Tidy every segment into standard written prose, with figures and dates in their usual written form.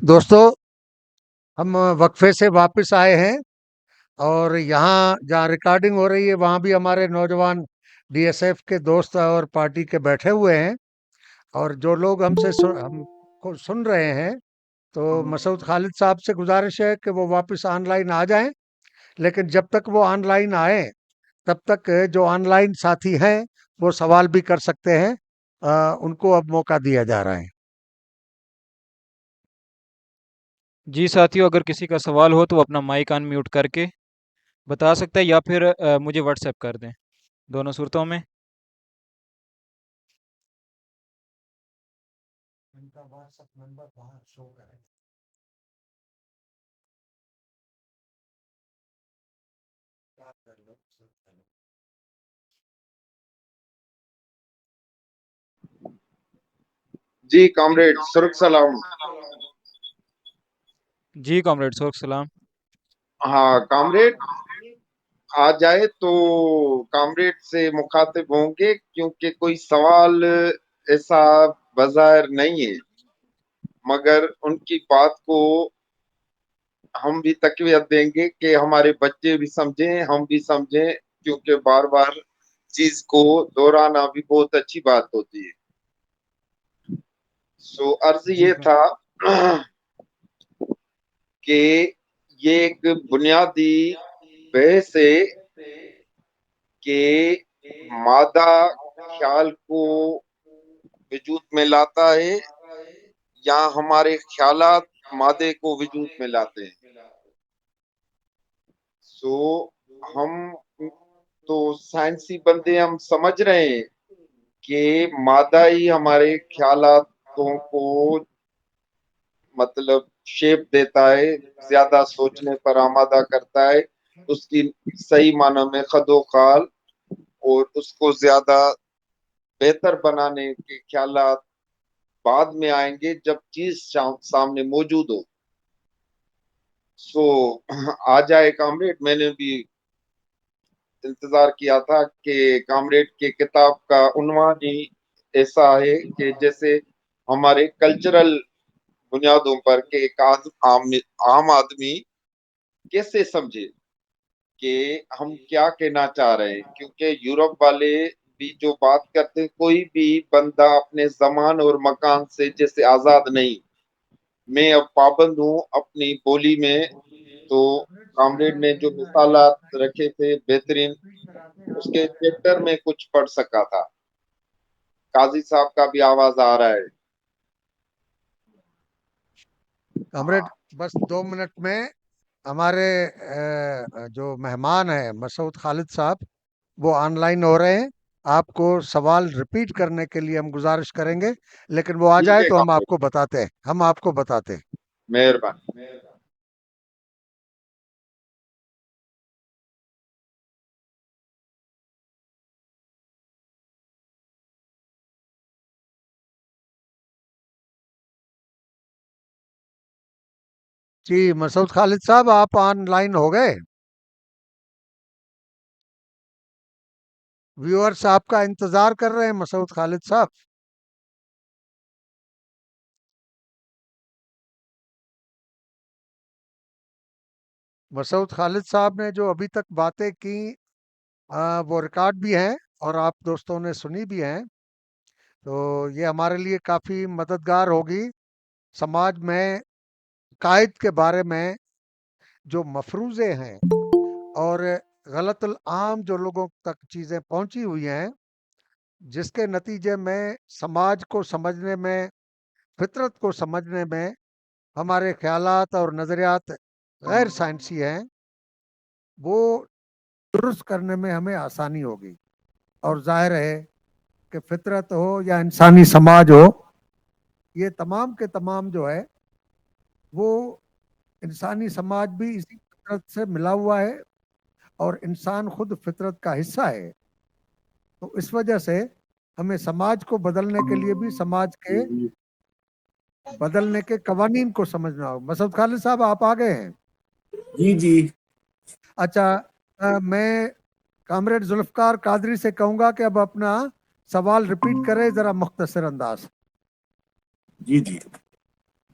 دوستو، ہم وقفے سے واپس آئے ہیں اور یہاں جہاں ریکارڈنگ ہو رہی ہے وہاں بھی ہمارے نوجوان ڈی ایس ایف کے دوست اور پارٹی کے بیٹھے ہوئے ہیں، اور جو لوگ ہم کو سن رہے ہیں تو مسعود خالد صاحب سے گزارش ہے کہ وہ واپس آن لائن آ جائیں، لیکن جب تک وہ آن لائن آئیں تب تک جو آن لائن ساتھی ہیں وہ سوال بھی کر سکتے ہیں۔ ان کو اب موقع دیا جا رہا ہے۔ جی ساتھیو، اگر کسی کا سوال ہو تو وہ اپنا مائک آن میوٹ کر کے بتا سکتا ہے یا پھر مجھے واٹس ایپ کر دیں، دونوں صورتوں میں۔ ان کا واٹس ایپ نمبر وہاں شو کرے۔ جی کامریڈ سرخ سلام۔ جی کامریڈ سوک سلام۔ ہاں کامریڈ آ جائے تو کامریڈ سے مخاطب ہوں گے، کیونکہ کوئی سوال ایسا بظاہر نہیں ہے، مگر ان کی بات کو ہم بھی تقویت دیں گے کہ ہمارے بچے بھی سمجھیں، ہم بھی سمجھیں، کیونکہ بار بار چیز کو دہرانا بھی بہت اچھی بات ہوتی ہے۔ عرض جی یہ تھا کہ یہ ایک بنیادی بحث ہے کہ مادہ خیال کو وجود میں لاتا ہے یا ہمارے خیالات مادے کو وجود میں لاتے ہیں۔ ہم تو سائنسی بندے ہم سمجھ رہے ہیں کہ مادہ ہی ہمارے خیالاتوں کو مطلب شیپ دیتا ہے، زیادہ سوچنے پر آمادہ کرتا ہے، اس کی صحیح معنی میں خد و خال، اور اس کو زیادہ بہتر بنانے کے خیالات بعد میں آئیں گے جب چیز سامنے موجود ہو۔ آ جائے کامریڈ، میں نے بھی انتظار کیا تھا کہ کامریڈ کے کتاب کا عنوان ہی ایسا ہے کہ جیسے ہمارے کلچرل بنیادوں پر کہ ایک عام آدمی کیسے سمجھے کہ ہم کیا کہنا چاہ رہے ہیں، کیونکہ یورپ والے بھی جو بات کرتے ہیں، کوئی بھی بندہ اپنے زمان اور مکان سے جیسے آزاد نہیں۔ میں اب پابند ہوں اپنی بولی میں، تو کامریڈ نے جو مثالات رکھے تھے بہترین، اس کے چیپٹر میں کچھ پڑھ سکا تھا۔ قاضی صاحب کا بھی آواز آ رہا ہے۔ کامریڈ بس 2 منٹ میں ہمارے جو مہمان ہیں مسعود خالد صاحب وہ آن لائن ہو رہے ہیں۔ آپ کو سوال ریپیٹ کرنے کے لیے ہم گزارش کریں گے، لیکن وہ آ ٹھیک جائے ہے تو ہم آپ کامریڈ، کو بتاتے ہیں، مہربانی۔ جی مسعود خالد صاحب آپ آن لائن ہو گئے؟ ویورز آپ کا انتظار کر رہے ہیں مسعود خالد صاحب۔ مسعود خالد صاحب نے جو ابھی تک باتیں کی وہ ریکارڈ بھی ہیں اور آپ دوستوں نے سنی بھی ہیں، تو یہ ہمارے لیے کافی مددگار ہوگی۔ سماج میں قائد کے بارے میں جو مفروضے ہیں اور غلط العام جو لوگوں تک چیزیں پہنچی ہوئی ہیں، جس کے نتیجے میں سماج کو سمجھنے میں، فطرت کو سمجھنے میں ہمارے خیالات اور نظریات غیر سائنسی ہیں، وہ درست کرنے میں ہمیں آسانی ہوگی۔ اور ظاہر ہے کہ فطرت ہو یا انسانی سماج ہو، یہ تمام کے تمام جو ہے وہ انسانی سماج بھی اسی فطرت سے ملا ہوا ہے، اور انسان خود فطرت کا حصہ ہے۔ تو اس وجہ سے ہمیں سماج کو بدلنے کے لیے بھی سماج کے بدلنے کے قوانین کو سمجھنا ہو۔ مسعود خالد صاحب آپ آ گئے ہیں؟ جی جی اچھا، میں کامریڈ ذوالفقار قادری سے کہوں گا کہ اب اپنا سوال ریپیٹ کرے ذرا مختصر انداز۔ جی جی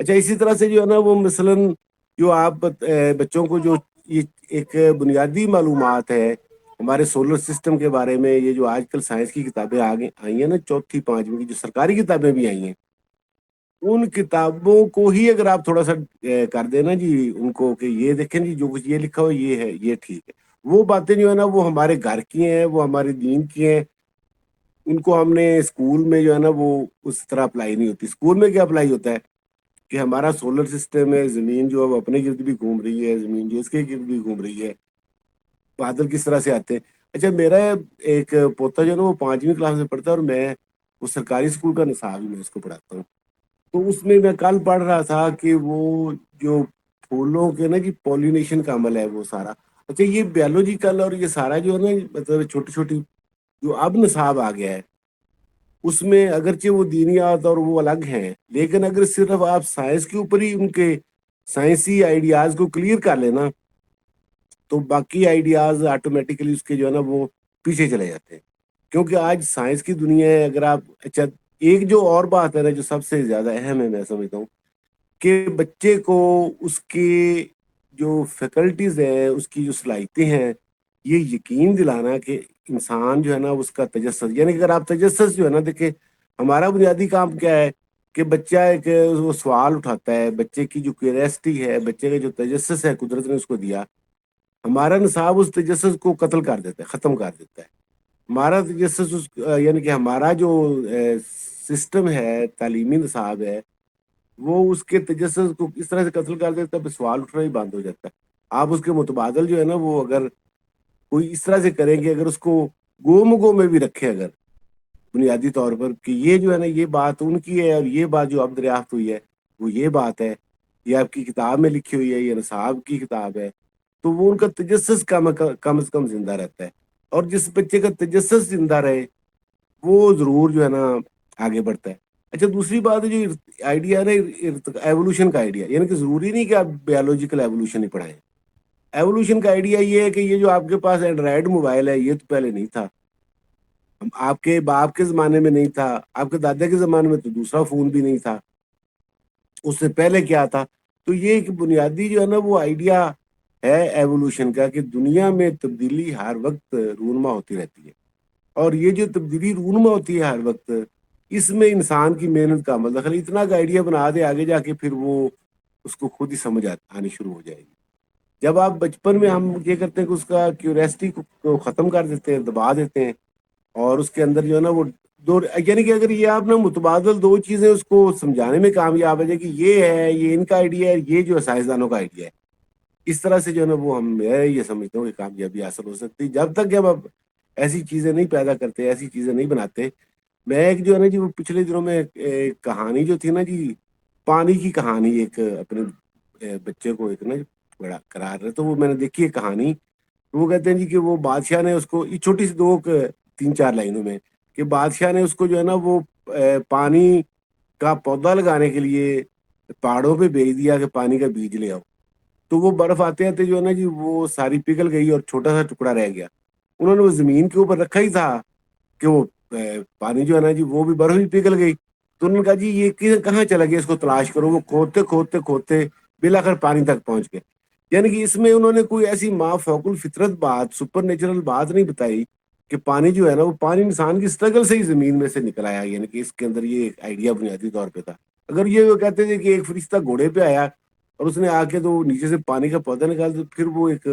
اچھا اسی طرح سے جو ہے نا وہ مثلاً جو آپ بچوں کو جو یہ ایک بنیادی معلومات ہے ہمارے سولر سسٹم کے بارے میں، یہ جو آج کل سائنس کی کتابیں آگے آئی ہیں نا، چوتھی پانچویں کی جو سرکاری کتابیں بھی آئی ہیں، ان کتابوں کو ہی اگر آپ تھوڑا سا کر دینا جی ان کو کہ یہ دیکھیں جی جو کچھ یہ لکھا ہو یہ ہے، یہ ٹھیک ہے، وہ باتیں جو ہے نا وہ ہمارے گھر کی ہیں، وہ ہمارے دین کی ہیں، ان کو ہم نے اسکول میں جو ہے نا وہ اس طرح اپلائی نہیں ہوتی۔ اسکول میں کیا اپلائی ہوتا ہے کہ ہمارا سولر سسٹم ہے، زمین جو ہے وہ اپنے گرد بھی گھوم رہی ہے، زمین جو اس کے گرد بھی گھوم رہی ہے، بادل کس طرح سے آتے ہیں۔ اچھا میرا ایک پوتا جو ہے نا وہ 5ویں کلاس میں پڑھتا ہے، اور میں وہ سرکاری اسکول کا نصاب ہی میں اس کو پڑھاتا ہوں، تو اس میں کل پڑھ رہا تھا کہ وہ جو پھولوں کے نا جی پولینیشن کا عمل ہے وہ سارا، اچھا یہ بیولوجیکل اور یہ سارا جو ہے نا مطلب چھوٹی چھوٹی جو اب نصاب آ گیا ہے، اس میں اگرچہ وہ دینیات اور وہ الگ ہیں، لیکن اگر صرف آپ سائنس کے اوپر ہی ان کے سائنسی آئیڈیاز کو کلیئر کر لینا تو باقی آئیڈیاز آٹومیٹیکلی اس کے جو ہے نا وہ پیچھے چلے جاتے ہیں، کیونکہ آج سائنس کی دنیا ہے۔ اگر آپ اچھا ایک جو اور بات ہے نا جو سب سے زیادہ اہم ہے میں سمجھتا ہوں کہ بچے کو اس کی جو فیکلٹیز ہیں، اس کی جو صلاحیتیں ہیں، یہ یقین دلانا کہ انسان جو ہے نا اس کا تجسس، یعنی کہ اگر آپ تجسس جو ہے نا دیکھیں، ہمارا بنیادی کام کیا ہے کہ بچہ ایک وہ سوال اٹھاتا ہے، بچے کی جو کیوریسٹی ہے، بچے کا جو تجسس ہے قدرت نے اس کو دیا، ہمارا نصاب اس تجسس کو قتل کر دیتا ہے، ختم کر دیتا ہے۔ ہمارا تجسس یعنی کہ ہمارا جو سسٹم ہے، تعلیمی نصاب ہے، وہ اس کے تجسس کو اس طرح سے قتل کر دیتا ہے کہ سوال اٹھنا ہی بند ہو جاتا ہے۔ آپ اس کے متبادل جو ہے نا وہ اگر کوئی اس طرح سے کریں کہ اگر اس کو گو مگو میں بھی رکھے، اگر بنیادی طور پر کہ یہ جو ہے نا یہ بات ان کی ہے اور یہ بات جو اب دریافت ہوئی ہے وہ یہ بات ہے، یہ آپ کی کتاب میں لکھی ہوئی ہے، یہ نصاب کی کتاب ہے، تو وہ ان کا تجسس کم از کم زندہ رہتا ہے، اور جس بچے کا تجسس زندہ رہے وہ ضرور جو ہے نا آگے بڑھتا ہے۔ اچھا دوسری بات ہے جو آئیڈیا ہے نا ایوولوشن کا آئیڈیا، یعنی کہ ضروری نہیں کہ آپ بیولوجیکل ایوولوشن ہی پڑھائیں۔ ایوولوشن کا آئیڈیا یہ ہے کہ یہ جو آپ کے پاس اینڈرائڈ موبائل ہے یہ تو پہلے نہیں تھا، آپ کے باپ کے زمانے میں نہیں تھا، آپ کے دادا کے زمانے میں تو دوسرا فون بھی نہیں تھا، اس سے پہلے کیا تھا؟ تو یہ ایک بنیادی جو ہے نا وہ آئیڈیا ہے ایوولوشن کا کہ دنیا میں تبدیلی ہر وقت رونما ہوتی رہتی ہے، اور یہ جو تبدیلی رونما ہوتی ہے ہر وقت، اس میں انسان کی محنت کا عمل دخل، اتنا کا آئیڈیا بنا دے آگے جا کے پھر وہ اس کو خود ہی سمجھ آنی شروع ہو جائے گی۔ جب آپ بچپن میں ہم یہ کرتے ہیں کہ اس کا کیوریسٹی کو ختم کر دیتے ہیں، دبا دیتے ہیں، اور اس کے اندر جو ہے نا وہ دو، یعنی کہ اگر یہ آپ نا متبادل دو چیزیں اس کو سمجھانے میں کامیاب ہے کہ یہ ہے یہ ان کا آئیڈیا ہے، یہ جو ہے سائنسدانوں کا آئیڈیا ہے، اس طرح سے جو ہے نا وہ میں یہ سمجھتا ہوں کہ کامیابی حاصل ہو سکتی جب تک کہ ہم ایسی چیزیں نہیں پیدا کرتے، ایسی چیزیں نہیں بناتے۔ میں ایک جو ہے نا جی وہ پچھلے دنوں میں ایک کہانی جو تھی نا جی پانی کی کہانی، ایک اپنے بچے کو ایک نا بڑا قرار رہے، تو وہ میں نے دیکھی ہے کہانی، وہ کہتے ہیں جی کہ وہ بادشاہ نے اس کو یہ چھوٹی سی 3-4 لائنوں میں کہ بادشاہ نے اس کو جو ہے نا وہ پانی کا پودا لگانے کے لیے پہاڑوں پہ بھیج دیا کہ پانی کا بیج لے آؤ، تو وہ برف آتے آتے جو ہے نا جی وہ ساری پگھل گئی اور چھوٹا سا ٹکڑا رہ گیا۔ انہوں نے وہ زمین کے اوپر رکھا ہی تھا کہ وہ پانی جو ہے نا جی وہ بھی برف بھی پگھل گئی، تو انہوں نے کہا جی یہ کہاں چلا گیا، اس کو تلاش کرو۔ وہ کھودتے کھودتے کھودتے بالآخر پانی تک پہنچ گئے۔ یعنی کہ اس میں انہوں نے کوئی ایسی ما فوق الفطرت بات، سپر نیچرل بات نہیں بتائی کہ پانی جو ہے نا وہ پانی انسان کی اسٹرگل سے ہی زمین میں سے نکل آیا، یعنی کہ اس کے اندر یہ آئیڈیا بنیادی طور پہ تھا۔ اگر یہ کہتے تھے کہ ایک فرشتہ گھوڑے پہ آیا اور اس نے آ کے تو نیچے سے پانی کا پودا نکال، تو پھر وہ ایک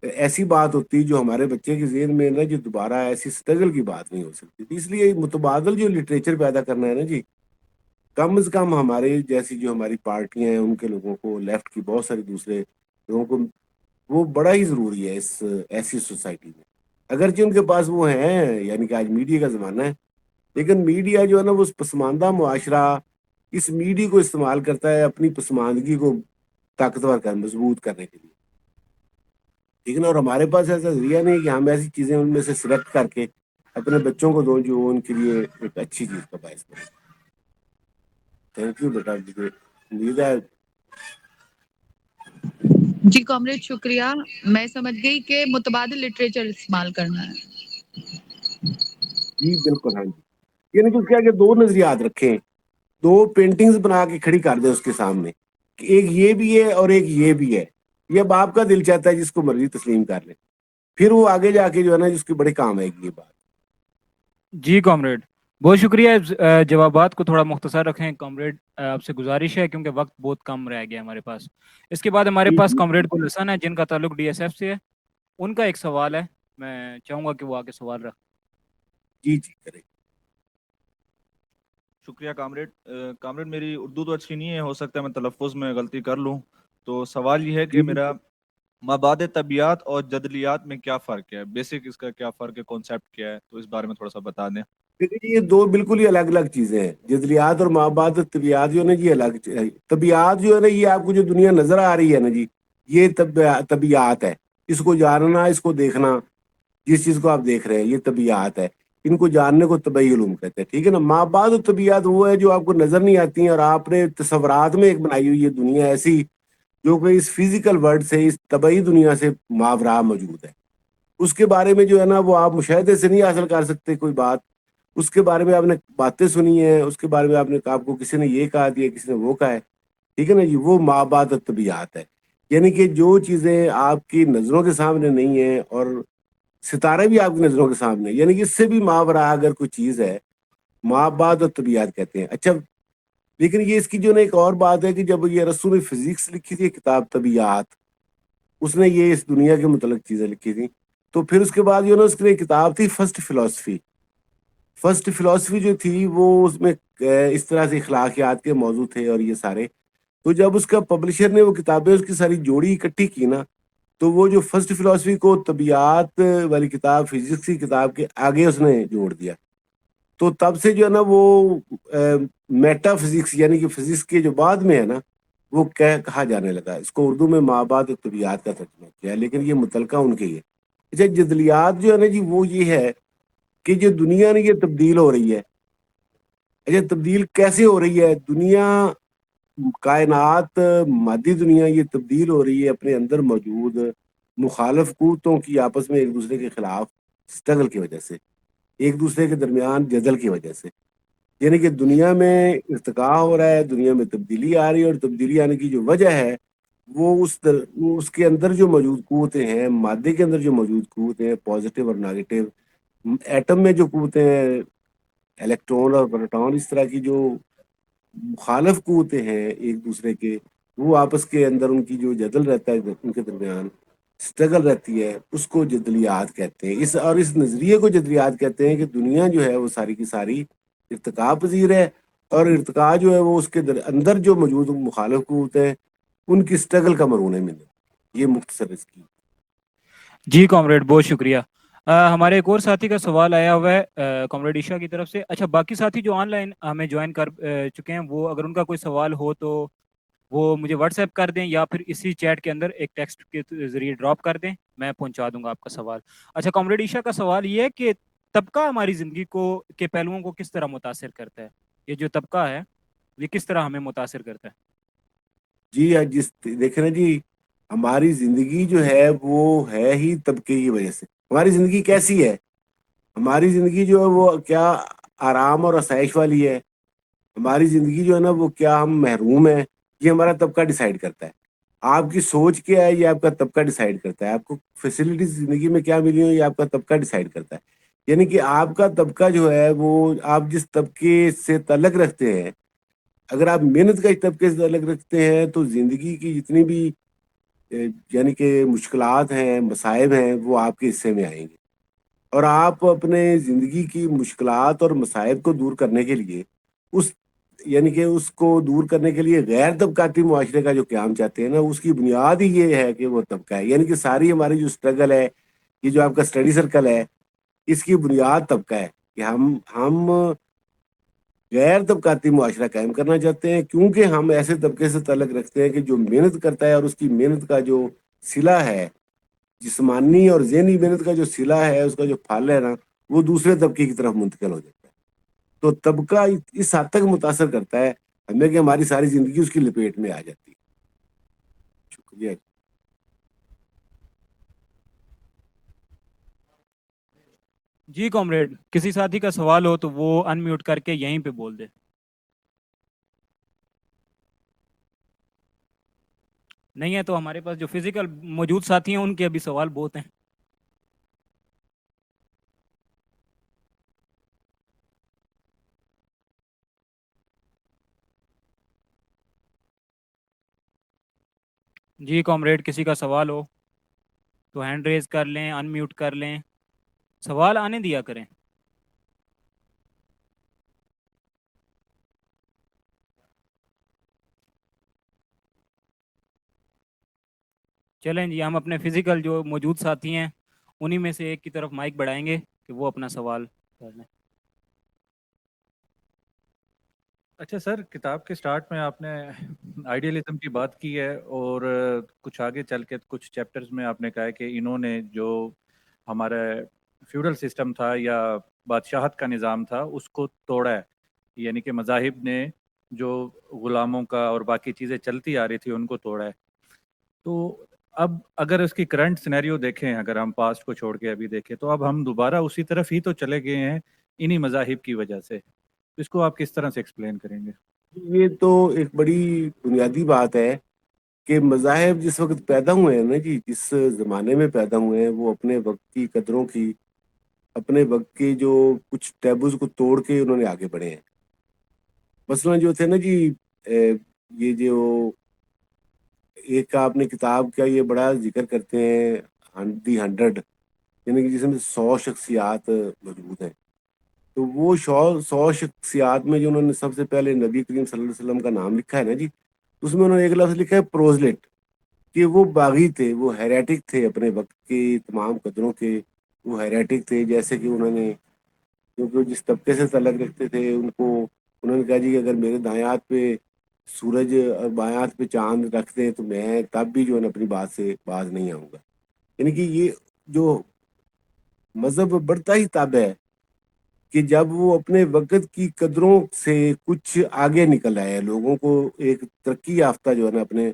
ایسی بات ہوتی جو ہمارے بچے کے ذہن میں نا جو دوبارہ ایسی اسٹرگل کی بات نہیں ہو سکتی۔ اس لیے متبادل جو لٹریچر پیدا کرنا ہے نا جی، کم از کم ہمارے جیسی جو ہماری پارٹیاں ہیں ان کے لوگوں کو، لیفٹ کی بہت سارے دوسرے لوگوں کو، وہ بڑا ہی ضروری ہے اس ایسی سوسائٹی میں۔ اگرچہ ان کے پاس وہ ہیں، یعنی کہ آج میڈیا کا زمانہ ہے، لیکن میڈیا جو ہے نا وہ پسماندہ معاشرہ اس میڈیا کو استعمال کرتا ہے اپنی پسماندگی کو طاقتور کر مضبوط کرنے کے لیے، لیکن اور ہمارے پاس ایسا ذریعہ نہیں کہ ہم ایسی چیزیں ان میں سے سلیکٹ کر کے اپنے بچوں کو دوں جو ان کے لیے ایک اچھی چیز کا باعث بنے۔ تھینک یو بیٹا، مجھے امید ہے جی کامریڈ شکریہ، میں سمجھ گئی کہ متبادل لٹریچر استعمال کرنا ہے۔ جی بالکل، ہاں جی، یعنی کہ کیا کہ دو نظریات رکھیں، دو پینٹنگز بنا کے کھڑی کر دیں اس کے سامنے کہ ایک یہ بھی ہے اور ایک یہ بھی ہے، یہ اب آپ کا دل چاہتا ہے جس کو مرضی تسلیم کر لیں، پھر وہ آگے جا کے جو ہے نا جس کی بڑے کام آئے گی یہ بات۔ جی کامریڈ، بہت شکریہ۔ جوابات کو تھوڑا مختصر رکھیں کامریڈ، آپ سے گزارش ہے کیونکہ وقت بہت کم رہ گیا ہمارے پاس۔ اس کے بعد ہمارے جی پاس جی کامریڈ گل حسن ہے جن کا تعلق ڈی ایس ایف سے ہے، ان کا ایک سوال ہے، میں چاہوں گا کہ وہ آگے سوال رکھ۔ جی جی کریں۔ شکریہ کامریڈ۔ کامریڈ میری اردو تو اچھی نہیں ہے، ہو سکتا ہے میں تلفظ میں غلطی کر لوں، تو سوال یہ ہے کہ جی جی میرا مابعد طبیعیات اور جدلیات میں کیا فرق ہے، بیسک اس کا کیا فرق ہے، کانسیپٹ کیا ہے، تو اس بارے میں تھوڑا سا بتا دیں۔ دیکھیے یہ دو بالکل ہی الگ الگ چیزیں ہیں، جدلیات اور مابعد طبیعیات جو ہے نا یہ الگ طبیعیات جو ہے نا یہ آپ کو جو دنیا نظر آ رہی ہے نا جی، یہ طبیعیات ہے، اس کو جاننا، اس کو دیکھنا، جس چیز کو آپ دیکھ رہے ہیں یہ طبیعیات ہے، ان کو جاننے کو طبعی علوم کہتے ہیں، ٹھیک ہے نا۔ مابعد و طبیعیات وہ ہے جو آپ کو نظر نہیں آتی ہیں اور آپ نے تصورات میں ایک بنائی ہوئی ہے دنیا ایسی جو کہ اس فزیکل ورلڈ سے، اس طبعی دنیا سے ماورا موجود ہے، اس کے بارے میں جو ہے نا وہ آپ مشاہدے سے نہیں حاصل کر سکتے کوئی بات، اس کے بارے میں آپ نے باتیں سنی ہیں، اس کے بارے میں آپ کو کسی نے یہ کہا دیا، کسی نے وہ کہا ہے، ٹھیک ہے نا جی، وہ مابعد طبیعیات ہے۔ یعنی کہ جو چیزیں آپ کی نظروں کے سامنے نہیں ہیں اور ستارے بھی آپ کی نظروں کے سامنے، یعنی کہ اس سے بھی ماورا اگر کوئی چیز ہے، مابعد طبیعیات کہتے ہیں۔ اچھا لیکن یہ اس کی جو نا ایک اور بات ہے کہ جب یہ رسول نے فزکس لکھی تھی کتاب طبیعیات، اس نے یہ اس دنیا کے متعلق چیزیں لکھی تھی، تو پھر اس کے بعد جو نا اس کی ایک کتاب تھی فرسٹ فلسفی جو تھی وہ اس میں اس طرح سے اخلاقیات کے موضوع تھے اور یہ سارے، تو جب اس کا پبلشر نے وہ کتابیں اس کی ساری جوڑی اکٹھی کی نا، تو وہ جو فرسٹ فلسفی کو طبیعیات والی کتاب، فزکس کی کتاب کے آگے اس نے جوڑ دیا، تو تب سے جو ہے نا وہ میٹا فزکس یعنی کہ فزکس کے جو بعد میں ہے نا وہ کہا جانے لگا، اس کو اردو میں مابعد طبیعیات کا ترجمہ کیا ہے، لیکن یہ متعلقہ ان کے ہی ہے۔ اچھا جدلیات جو ہے نا جی وہ یہ ہے کہ جو دنیا نے یہ تبدیل ہو رہی ہے، اچھا تبدیل کیسے ہو رہی ہے؟ دنیا، کائنات، مادی دنیا یہ تبدیل ہو رہی ہے اپنے اندر موجود مخالف قوتوں کی آپس میں ایک دوسرے کے خلاف سٹرگل کی وجہ سے، ایک دوسرے کے درمیان جدل کی وجہ سے، یعنی کہ دنیا میں ارتقاء ہو رہا ہے، دنیا میں تبدیلی آ رہی ہے، اور تبدیلی آنے کی جو وجہ ہے وہ اس کے اندر جو موجود قوتیں ہیں، مادے کے اندر جو موجود قوتیں ہیں، پازیٹیو اور نیگیٹو، ایٹم میں جو قوتیں ہیں، الیکٹرون اور پروٹون، اس طرح کی جو مخالف قوتیں ہیں ایک دوسرے کے، وہ آپس کے اندر ان کی جو جدل رہتا ہے، ان کے درمیان سٹرگل رہتی ہے، اس کو جدلیات کہتے ہیں۔ اس نظریے کو جدلیات کہتے ہیں کہ دنیا جو ہے وہ ساری کی ساری ارتقاء پذیر ہے، اور ارتقاء جو ہے وہ اس کے اندر جو موجود مخالف قوت ہیں ان کی سٹرگل کا مرہون ہے یہ مختصر اس کی۔ جی کامریڈ بہت شکریہ۔ ہمارے ایک اور ساتھی کا سوال آیا ہوا ہے کامریڈ عشا کی طرف سے۔ اچھا باقی ساتھی جو آن لائن ہمیں جوائن کر چکے ہیں، وہ اگر ان کا کوئی سوال ہو تو وہ مجھے واٹس ایپ کر دیں یا پھر اسی چیٹ کے اندر ایک ٹیکسٹ کے ذریعے ڈراپ کر دیں، میں پہنچا دوں گا آپ کا سوال۔ اچھا کامریڈ عشا کا سوال یہ ہے کہ طبقہ ہماری زندگی کو کے پہلوؤں کو کس طرح متاثر کرتا ہے؟ یہ جو طبقہ ہے یہ کس طرح ہمیں متاثر کرتا ہے؟ جی دیکھیں نا جی، ہماری زندگی جو ہے وہ ہے ہی طبقے کی وجہ سے۔ ہماری زندگی کیسی ہے؟ ہماری زندگی جو ہے وہ کیا آرام اور آسائش والی ہے؟ ہماری زندگی جو ہے نا وہ کیا ہم محروم ہیں؟ یہ ہمارا طبقہ ڈیسائیڈ کرتا ہے۔ آپ کی سوچ کیا ہے یہ آپ کا طبقہ ڈیسائیڈ کرتا ہے۔ آپ کو فیسلٹیز زندگی میں کیا ملی ہو یہ آپ کا طبقہ ڈیسائیڈ کرتا ہے۔ یعنی کہ آپ کا طبقہ جو ہے وہ آپ جس طبقے سے تعلق رکھتے ہیں، اگر آپ محنت کا طبقے سے تعلق رکھتے ہیں تو زندگی کی جتنی بھی یعنی کہ مشکلات ہیں، مصائب ہیں، وہ آپ کے حصے میں آئیں گے، اور آپ اپنے زندگی کی مشکلات اور مصائب کو دور کرنے کے لیے اس یعنی کہ اس کو دور کرنے کے لیے غیر طبقاتی معاشرے کا جو قیام چاہتے ہیں نا، اس کی بنیاد ہی یہ ہے کہ وہ طبقہ ہے۔ یعنی کہ ساری ہماری جو اسٹرگل ہے، یہ جو آپ کا اسٹڈی سرکل ہے، اس کی بنیاد طبقہ ہے کہ ہم غیر طبقاتی معاشرہ قائم کرنا چاہتے ہیں، کیونکہ ہم ایسے طبقے سے تعلق رکھتے ہیں کہ جو محنت کرتا ہے اور اس کی محنت کا جو صلہ ہے، جسمانی اور ذہنی محنت کا جو صلہ ہے، اس کا جو پھل ہے نا، وہ دوسرے طبقے کی طرف منتقل ہو جاتا ہے۔ تو طبقہ اس حد تک متاثر کرتا ہے ہمیں کہ ہماری ساری زندگی اس کی لپیٹ میں آ جاتی ہے۔ شکریہ۔ جی کامریڈ، کسی ساتھی کا سوال ہو تو وہ ان میوٹ کر کے یہیں پہ بول دے۔ نہیں ہے تو ہمارے پاس جو فزیکل موجود ساتھی ہیں ان کے ابھی سوال بہت ہیں. جی کامریڈ کسی کا سوال ہو تو ہینڈ ریز کر لیں, ان میوٹ کر لیں, سوال آنے دیا کریں. چلیں جی, ہم اپنے فزیکل جو موجود ساتھی ہیں انہی میں سے ایک کی طرف مائک بڑھائیں گے کہ وہ اپنا سوال کر لیں. اچھا سر, کتاب کے سٹارٹ میں آپ نے آئیڈیلزم کی بات کی ہے, اور کچھ آگے چل کے کچھ چیپٹرز میں آپ نے کہا ہے کہ انہوں نے جو ہمارا فیوڈل سسٹم تھا یا بادشاہت کا نظام تھا اس کو توڑا ہے, یعنی کہ مذاہب نے جو غلاموں کا اور باقی چیزیں چلتی آ رہی تھی ان کو توڑا ہے. تو اب اگر اس کی کرنٹ سینیریو دیکھیں, اگر ہم پاسٹ کو چھوڑ کے ابھی دیکھیں, تو اب ہم دوبارہ اسی طرف ہی تو چلے گئے ہیں انہی مذاہب کی وجہ سے. اس کو آپ کس طرح سے ایکسپلین کریں گے؟ یہ تو ایک بڑی بنیادی بات ہے کہ مذاہب جس وقت پیدا ہوئے ہیں نا جی, جس زمانے میں پیدا ہوئے ہیں, وہ اپنے وقت کی قدروں کی, اپنے وقت کے جو کچھ ٹیبوز کو توڑ کے انہوں نے آگے بڑھے ہیں. مثلا جو تھے نا جی, یہ جو ایک آپ نے کتاب کا یہ بڑا ذکر کرتے ہیں دی 100, یعنی کہ جس میں 100 شخصیات موجود ہیں. تو وہ 100 شخصیات میں جو انہوں نے سب سے پہلے نبی کریم صلی اللہ علیہ وسلم کا نام لکھا ہے نا جی, اس میں انہوں نے ایک لفظ لکھا ہے پروزلٹ, کہ وہ باغی تھے, وہ ہیریٹک تھے, اپنے وقت کے تمام قدروں کے وہ ہیریٹک تھے. جیسے کہ انہوں نے کیونکہ جس طبقے سے تعلق رکھتے تھے ان کو انہوں نے کہا جی کہ اگر میرے دائیں ہاتھ پہ سورج اور بائیں ہاتھ پہ چاند رکھ دیں تو میں تب بھی جو ہے نا اپنی بات سے باز نہیں آؤں گا. یعنی کہ یہ جو مذہب بڑھتا ہی تب ہے کہ جب وہ اپنے وقت کی قدروں سے کچھ آگے نکل آئے, لوگوں کو ایک ترقی یافتہ جو ہے نا اپنے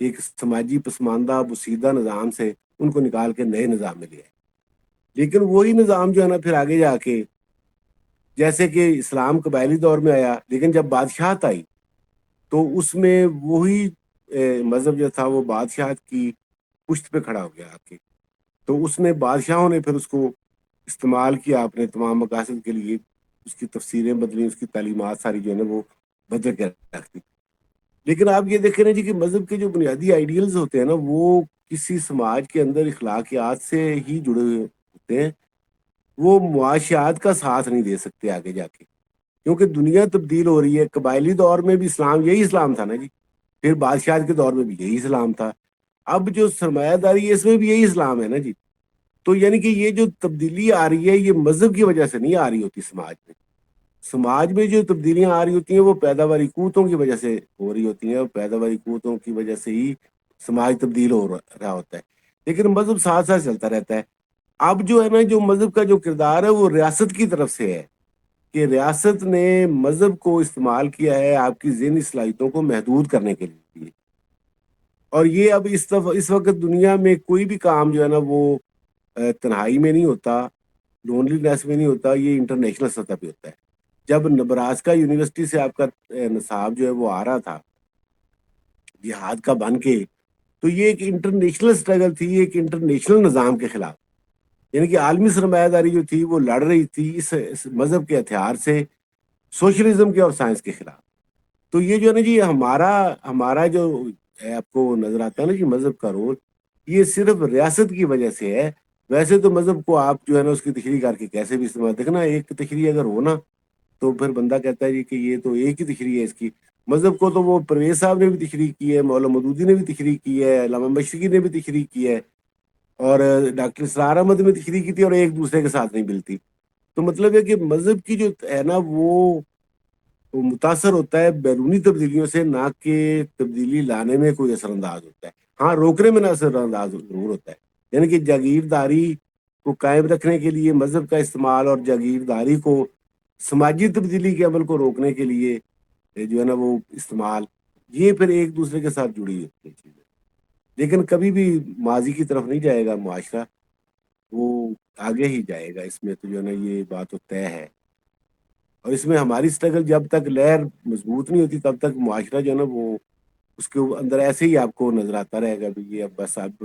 ایک سماجی پسماندہ بسیدہ نظام سے ان کو نکال کے نئے نظام میں لے آئے. لیکن وہی نظام جو ہے نا پھر آگے جا کے, جیسے کہ اسلام قبائلی دور میں آیا, لیکن جب بادشاہت آئی تو اس میں وہی مذہب جو تھا وہ بادشاہت کی پشت پہ کھڑا ہو گیا آ کے. تو اس نے بادشاہوں نے پھر اس کو استعمال کیا اپنے تمام مقاصد کے لیے, اس کی تفسیریں بدلی, اس کی تعلیمات ساری جو ہے نا وہ بدل کے رکھ دی. لیکن آپ یہ دیکھیں نا جی کہ مذہب کے جو بنیادی آئیڈیلز ہوتے ہیں نا وہ کسی سماج کے اندر اخلاقیات سے ہی جڑے ہوئے ہوتے ہیں, وہ معاشیات کا ساتھ نہیں دے سکتے آگے جا کے, کیونکہ دنیا تبدیل ہو رہی ہے. قبائلی دور میں بھی اسلام یہی اسلام تھا نا جی, پھر بادشاہت کے دور میں بھی یہی اسلام تھا, اب جو سرمایہ داری ہے اس میں بھی یہی اسلام ہے نا جی. تو یعنی کہ یہ جو تبدیلی آ رہی ہے یہ مذہب کی وجہ سے نہیں آ رہی ہوتی سماج میں. سماج میں جو تبدیلیاں آ رہی ہوتی ہیں وہ پیداواری قوتوں کی وجہ سے ہو رہی ہوتی ہیں, اور پیداواری قوتوں کی وجہ سے ہی سماج تبدیل ہو رہا ہوتا ہے. لیکن مذہب ساتھ ساتھ چلتا رہتا ہے. اب جو ہے نا جو مذہب کا جو کردار ہے وہ ریاست کی طرف سے ہے, کہ ریاست نے مذہب کو استعمال کیا ہے آپ کی ذہنی صلاحیتوں کو محدود کرنے کے لیے. اور یہ اب اس وقت دنیا میں کوئی بھی کام جو ہے نا وہ تنہائی میں نہیں ہوتا, لونلی نیس میں نہیں ہوتا, یہ انٹرنیشنل سطح پہ ہوتا ہے. جب نبراسکا یونیورسٹی سے آپ کا نصاب جو ہے وہ آ رہا تھا جہاد کا بن کے, تو یہ ایک انٹرنیشنل اسٹرگل تھی, ایک انٹرنیشنل نظام کے خلاف. یعنی کہ عالمی سرمایہ داری جو تھی وہ لڑ رہی تھی اس مذہب کے ہتھیار سے, سوشلزم کے اور سائنس کے خلاف. تو یہ جو ہے نا جی ہمارا جو آپ کو نظر آتا ہے نا جی مذہب کا رول, یہ صرف ریاست کی وجہ سے ہے. ویسے تو مذہب کو آپ جو ہے نا اس کی تشریح کر کے کیسے بھی استعمال, دیکھنا ایک تشریح اگر ہو نا تو پھر بندہ کہتا ہے جی کہ یہ تو ایک ہی تشریح ہے اس کی. مذہب کو تو وہ پرویز صاحب نے بھی تشریح کی ہے, مولانا مودودی نے بھی تشریح کی ہے, علامہ مشرقی نے بھی تشریح کی ہے, اور ڈاکٹر اسرار احمد نے تشریح کی تھی, اور ایک دوسرے کے ساتھ نہیں ملتی. تو مطلب ہے کہ مذہب کی جو ہے نا وہ متاثر ہوتا ہے بیرونی تبدیلیوں سے, نہ کہ تبدیلی لانے میں کوئی اثر انداز ہوتا ہے. ہاں روکنے میں نہ اثر انداز ضرور ہوتا ہے. یعنی کہ جاگیرداری کو قائم رکھنے کے لیے مذہب کا استعمال, اور جاگیرداری کو سماجی تبدیلی کے عمل کو روکنے کے لیے جو ہے نا وہ استعمال, یہ پھر ایک دوسرے کے ساتھ جڑی ہوتی ہے چیزیں. لیکن کبھی بھی ماضی کی طرف نہیں جائے گا معاشرہ, وہ آگے ہی جائے گا. اس میں تو جو ہے نا یہ بات تو طے ہے. اور اس میں ہماری اسٹرگل جب تک لہر مضبوط نہیں ہوتی تب تک معاشرہ جو ہے نا وہ اس کے اندر ایسے ہی آپ کو نظر آتا رہے گا بھی یہ اب بس آپ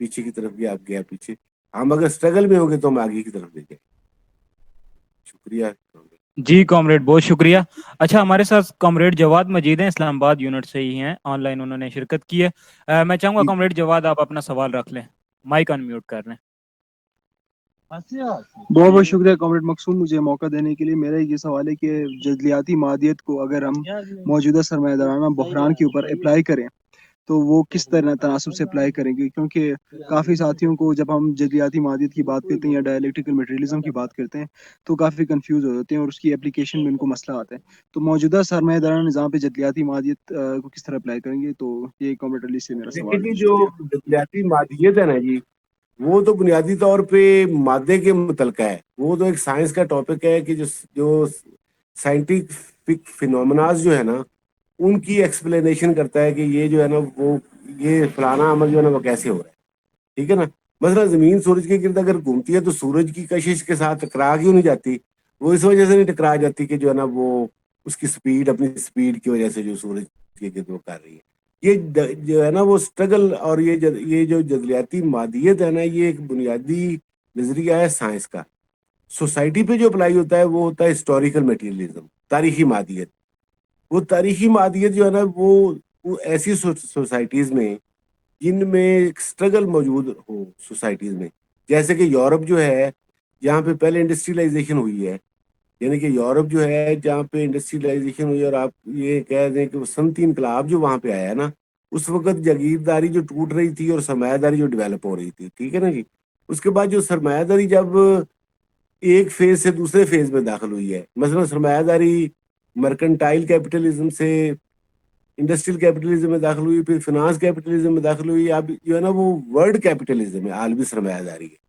پیچھے کی طرف گیا، آپ گیا پیچھے. ہم اگر اسٹرگل میں ہوں گے تو ہم آگے کی طرف لے جائیں. شکریہ. جی کامریڈ بہت شکریہ. اچھا ہمارے ساتھ کامریڈ جواد مجید ہیں، اسلام آباد یونٹ سے ہی ہیں، آن لائن انہوں نے شرکت کی ہے. میں چاہوں گا کامریڈ جواد آپ اپنا سوال رکھ لیں، مائک ان میوٹ کر لیں. بہت بہت شکریہ کامریڈ مقصود مجھے موقع دینے کے لیے. میرا یہ سوال ہے کہ جدلیاتی مادیت کو اگر ہم موجودہ سرمایہ دارانہ بحران کے اوپر اپلائی کریں تو وہ کس طرح تناسب سے اپلائی کریں گے؟ کیونکہ کافی ساتھیوں کو جب ہم جدلیاتی مادیت کی بات کرتے ہیں یا ڈائلیکٹیکل میٹیریلزم کی بات کرتے ہیں تو کافی کنفیوز ہو جاتے ہیں اور اس کی اپلیکیشن میں ان کو مسئلہ آتا ہے. تو موجودہ سرمایہ دارانہ نظام پہ جدلیاتی مادیت کو کس طرح اپلائی کریں گے؟ تو یہ کامریڈ علی سے میرا دیکھیے سوال ہے. جی، جو شکریہ. جدلیاتی مادیت ہے نا جی، وہ تو بنیادی طور پہ مادے کے متعلقہ ہے. وہ تو ایک سائنس کا ٹاپک ہے کہ جو سائنٹیفک فینومناز جو ہے نا ان کی ایکسپلینیشن کرتا ہے کہ یہ جو ہے نا وہ یہ فلانا عمل جو ہے نا وہ کیسے ہو رہا ہے. ٹھیک ہے نا. مثلا زمین سورج کے گرد اگر گھومتی ہے تو سورج کی کشش کے ساتھ ٹکرا کیوں نہیں جاتی؟ وہ اس وجہ سے نہیں ٹکرا جاتی کہ جو ہے نا وہ اس کی سپیڈ، اپنی سپیڈ کی وجہ سے جو سورج کے گرد وہ کر رہی ہے. یہ جو ہے نا وہ اسٹرگل اور یہ جو جدلیاتی مادیت ہے نا یہ ایک بنیادی نظریہ ہے سائنس کا. سوسائٹی پہ جو اپلائی ہوتا ہے وہ ہوتا ہے ہسٹوریکل میٹیریلزم، تاریخی مادیت. وہ تاریخی مادیت جو ہے نا وہ ایسی سوسائٹیز میں جن میں ایک اسٹرگل موجود ہو سوسائٹیز میں، جیسے کہ یورپ جو ہے جہاں پہ پہلے انڈسٹریلائزیشن ہوئی ہے، یعنی کہ یورپ جو ہے جہاں پہ انڈسٹریلائزیشن ہوئی، اور آپ یہ کہہ دیں کہ وہ صنعتی انقلاب جو وہاں پہ آیا ہے نا اس وقت جاگیرداری جو ٹوٹ رہی تھی اور سرمایہ داری جو ڈیولپ ہو رہی تھی. ٹھیک ہے نا جی. اس کے بعد جو سرمایہ داری جب ایک فیز سے دوسرے فیز میں داخل ہوئی ہے، مثلا سرمایہ داری مرکنٹائل کیپٹلزم سے انڈسٹریل کیپٹلزم میں داخل ہوئی، پھر فائنانس کیپٹلزم میں داخل ہوئی، اب جو ہے نا وہ ورلڈ کیپٹلزم ہے، عالمی سرمایہ داری ہے.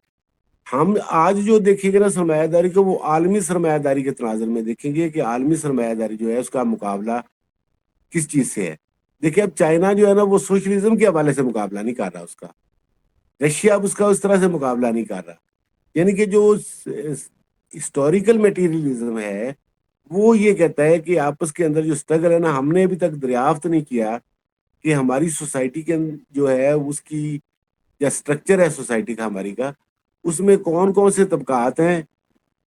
ہم آج جو دیکھیں گے نا سرمایہ داری کو وہ عالمی سرمایہ داری کے تناظر میں دیکھیں گے کہ عالمی سرمایہ داری جو ہے اس کا مقابلہ کس چیز سے ہے. دیکھیں اب چائنا جو ہے نا وہ سوشلزم کے حوالے سے مقابلہ نہیں کر رہا، اس کا رشیا اب اس کا اس طرح سے مقابلہ نہیں کر رہا. یعنی کہ جو ہسٹوریکل میٹیریلزم ہے وہ یہ کہتا ہے کہ آپس کے اندر جو اسٹرگل ہے نا ہم نے ابھی تک دریافت نہیں کیا کہ ہماری سوسائٹی کے جو ہے اس کی یا اسٹرکچر ہے سوسائٹی کا ہماری کا، اس میں کون کون سے طبقات ہیں،